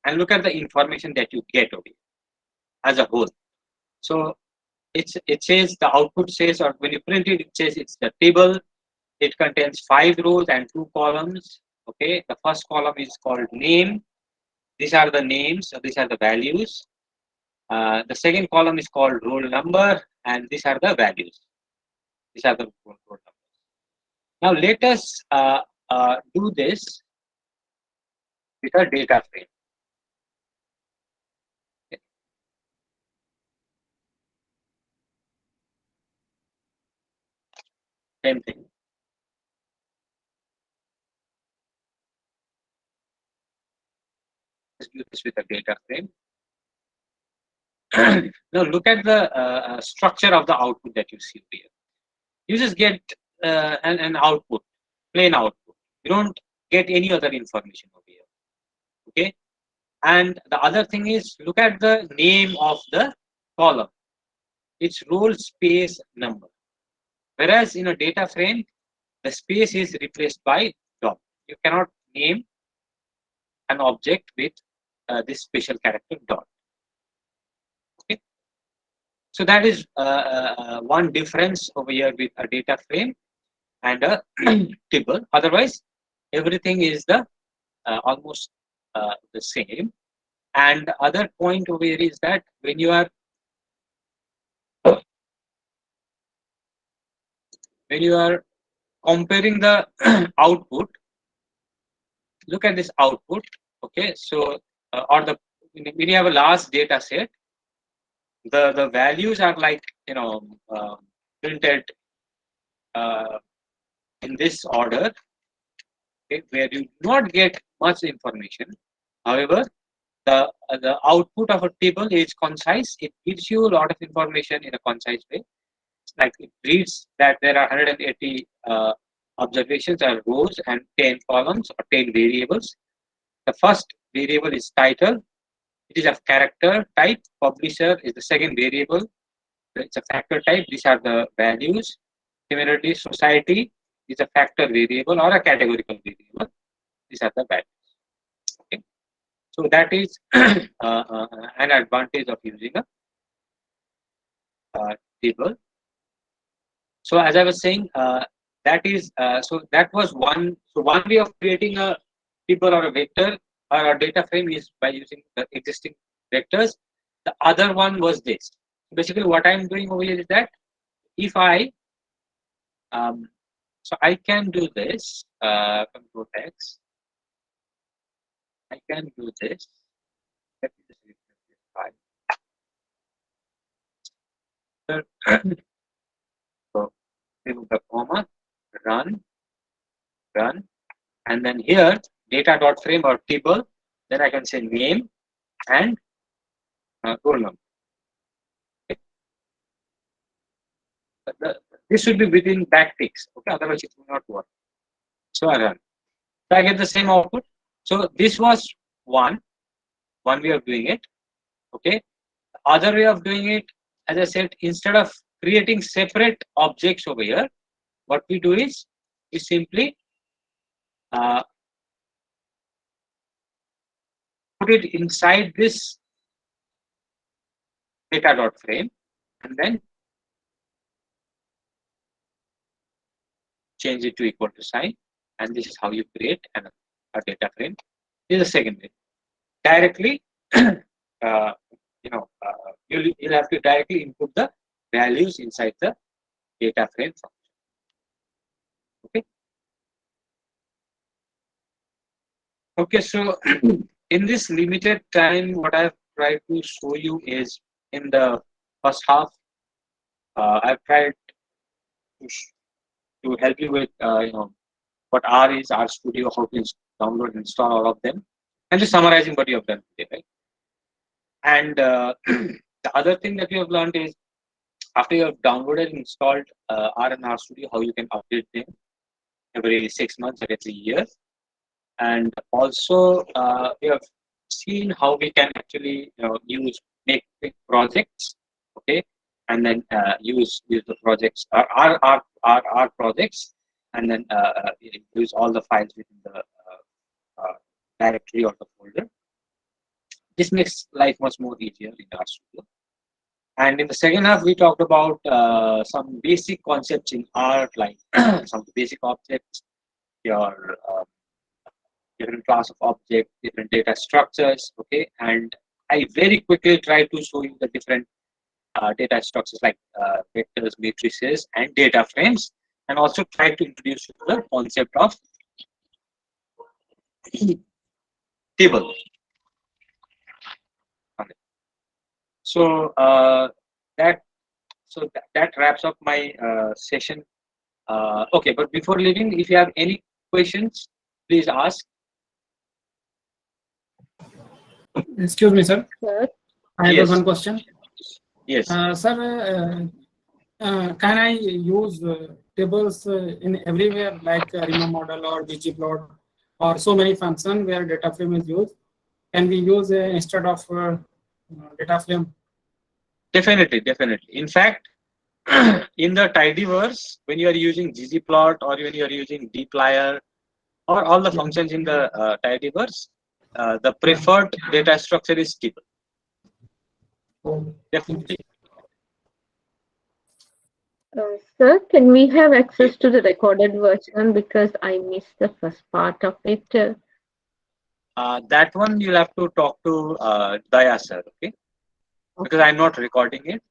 and look at the information that you get over here as a whole. So it says the output says, or when you print it, it says it's the table. It contains 5 rows and 2 columns. Okay, the first column is called name. These are the names. So these are the values. The second column is called roll number, and these are the values. These are the roll numbers. Now let us do this with a data frame. Okay. Same thing. Let's do this with a data frame. Now look at the structure of the output that you see here. You just get an output, plain output. You don't get any other information over here. Okay. And the other thing is, look at the name of the column. It's roll space number. Whereas in a data frame, the space is replaced by dot. You cannot name an object with this special character dot. Okay. So that is one difference over here with a data frame and a table. Otherwise, everything is the almost the same. And the other point over here is that when you are comparing the output, look at this output. Okay, so or the when you have a large data set, the values are like printed in this order, okay, where you do not get much information. However, the output of a table is concise. It gives you a lot of information in a concise way. Like it reads that there are 180 observations or rows and 10 columns or 10 variables. The first variable is title. It is a character type. Publisher is the second variable. It's a factor type. These are the values. Similarly, society is a factor variable or a categorical variable. These are the values. Okay. So that is an advantage of using a table. So as I was saying, that is so that was one. So one way of creating a table or a vector or a data frame is by using the existing vectors. The other one was this. Basically, what I'm doing over here is that if I so I can do this control X. I can do this. Let me just refresh this file. enter. So remove the comma, run, and then here data.frame or table. Then I can say name and roll number. This should be within backticks. Okay, otherwise it will not work. So I run. So I get the same output. So this was one way of doing it. Okay. Other way of doing it, as I said, instead of creating separate objects over here, what we do is we simply put it inside this data.frame and then change it to equal to sign, and this is how you create a data frame. This is the second way. Directly, you'll have to directly input the values inside the data frame function. Okay. Okay, so in this limited time, what I've tried to show you is in the first half, I've tried to help you with what R is, R Studio, how to download and install all of them, and just summarizing what you have done today, right? And the other thing that you have learned is after you have downloaded and installed R and R Studio, how you can update them every 6 months or every year. And also we have seen how we can actually make big projects, okay, and then use the projects our projects, and then use all the files within the directory or the folder. This makes life much more easier in our studio. And in the second half, we talked about some basic concepts in art, like some basic objects, your different class of objects, different data structures, okay. And I very quickly try to show you the different data structures like vectors, matrices, and data frames, and also try to introduce you to the concept of table. Okay. So that wraps up my session. Okay, but before leaving, if you have any questions, please ask.
Excuse me, sir.
Sir,
I have
Yes.
one question.
Yes.
Sir, can I use tables in everywhere like RIMA model or ggplot or so many functions where data frame is used? Can we use instead of data frame?
Definitely. In fact, in the tidyverse, when you are using ggplot or when you are using dplyr or all the functions in the tidyverse, the preferred data structure is table. Definitely.
sir, can we have access to the recorded version because I missed the first part of it?
That one you'll have to talk to Daya sir, okay? Because I'm not recording it.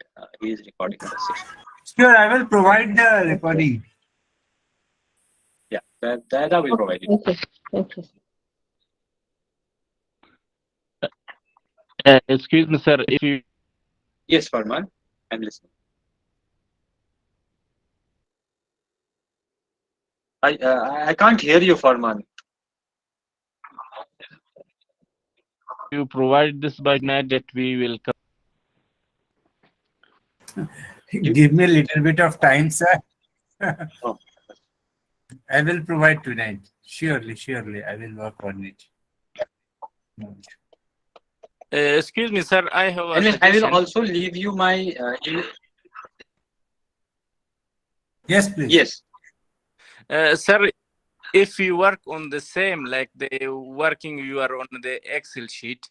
He is recording the session.
Sure, I will provide the recording.
Yeah, Daya will provide it.
Okay, thank you.
Excuse me, sir. If you
Yes, Farman, I'm listening. I can't hear you, Farman.
provide this by night, that we will come.
Give me a little bit of time, sir.
Oh.
I will provide tonight. Surely, I will work on it.
Excuse me, sir. I have a
I will
suggestion.
also leave you my email.
Yes, please.
Yes.
Sir, if you work on the same, like you are on the Excel sheet,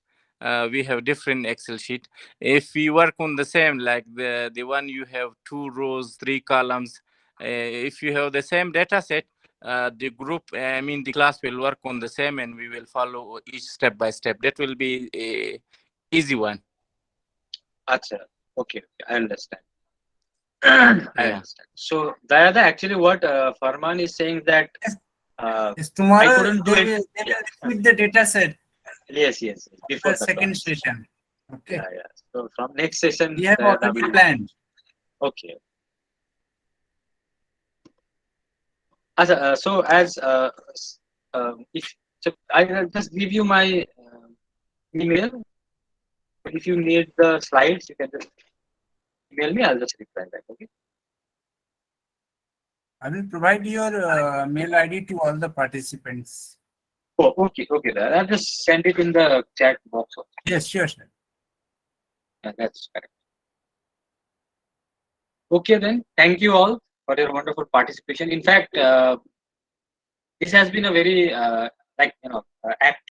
we have different Excel sheet. If you work on the same, like the one you have 2 rows, 3 columns, if you have the same data set, the group, the class will work on the same, and we will follow each step by step. That will be a easy one.
Acha. Okay, I understand. I understand. So, Dayada, actually what Farman is saying that
Yes, tomorrow
I couldn't do
they
it.
will with the data set.
Yes. Before
The second
class.
session. Okay.
Yeah. So from next session,
We have
Dayada
already
will-
planned.
Okay. If so, I will just give you my email. If you need the slides, you can just email me. I'll just reply back. Okay.
I will provide your mail ID to all the participants.
Oh, okay, okay. Then I'll just send it in the chat box. Also.
Yes, sure, sir.
Yeah, that's correct. Okay, then. Thank you all for your wonderful participation. In fact, this has been a very active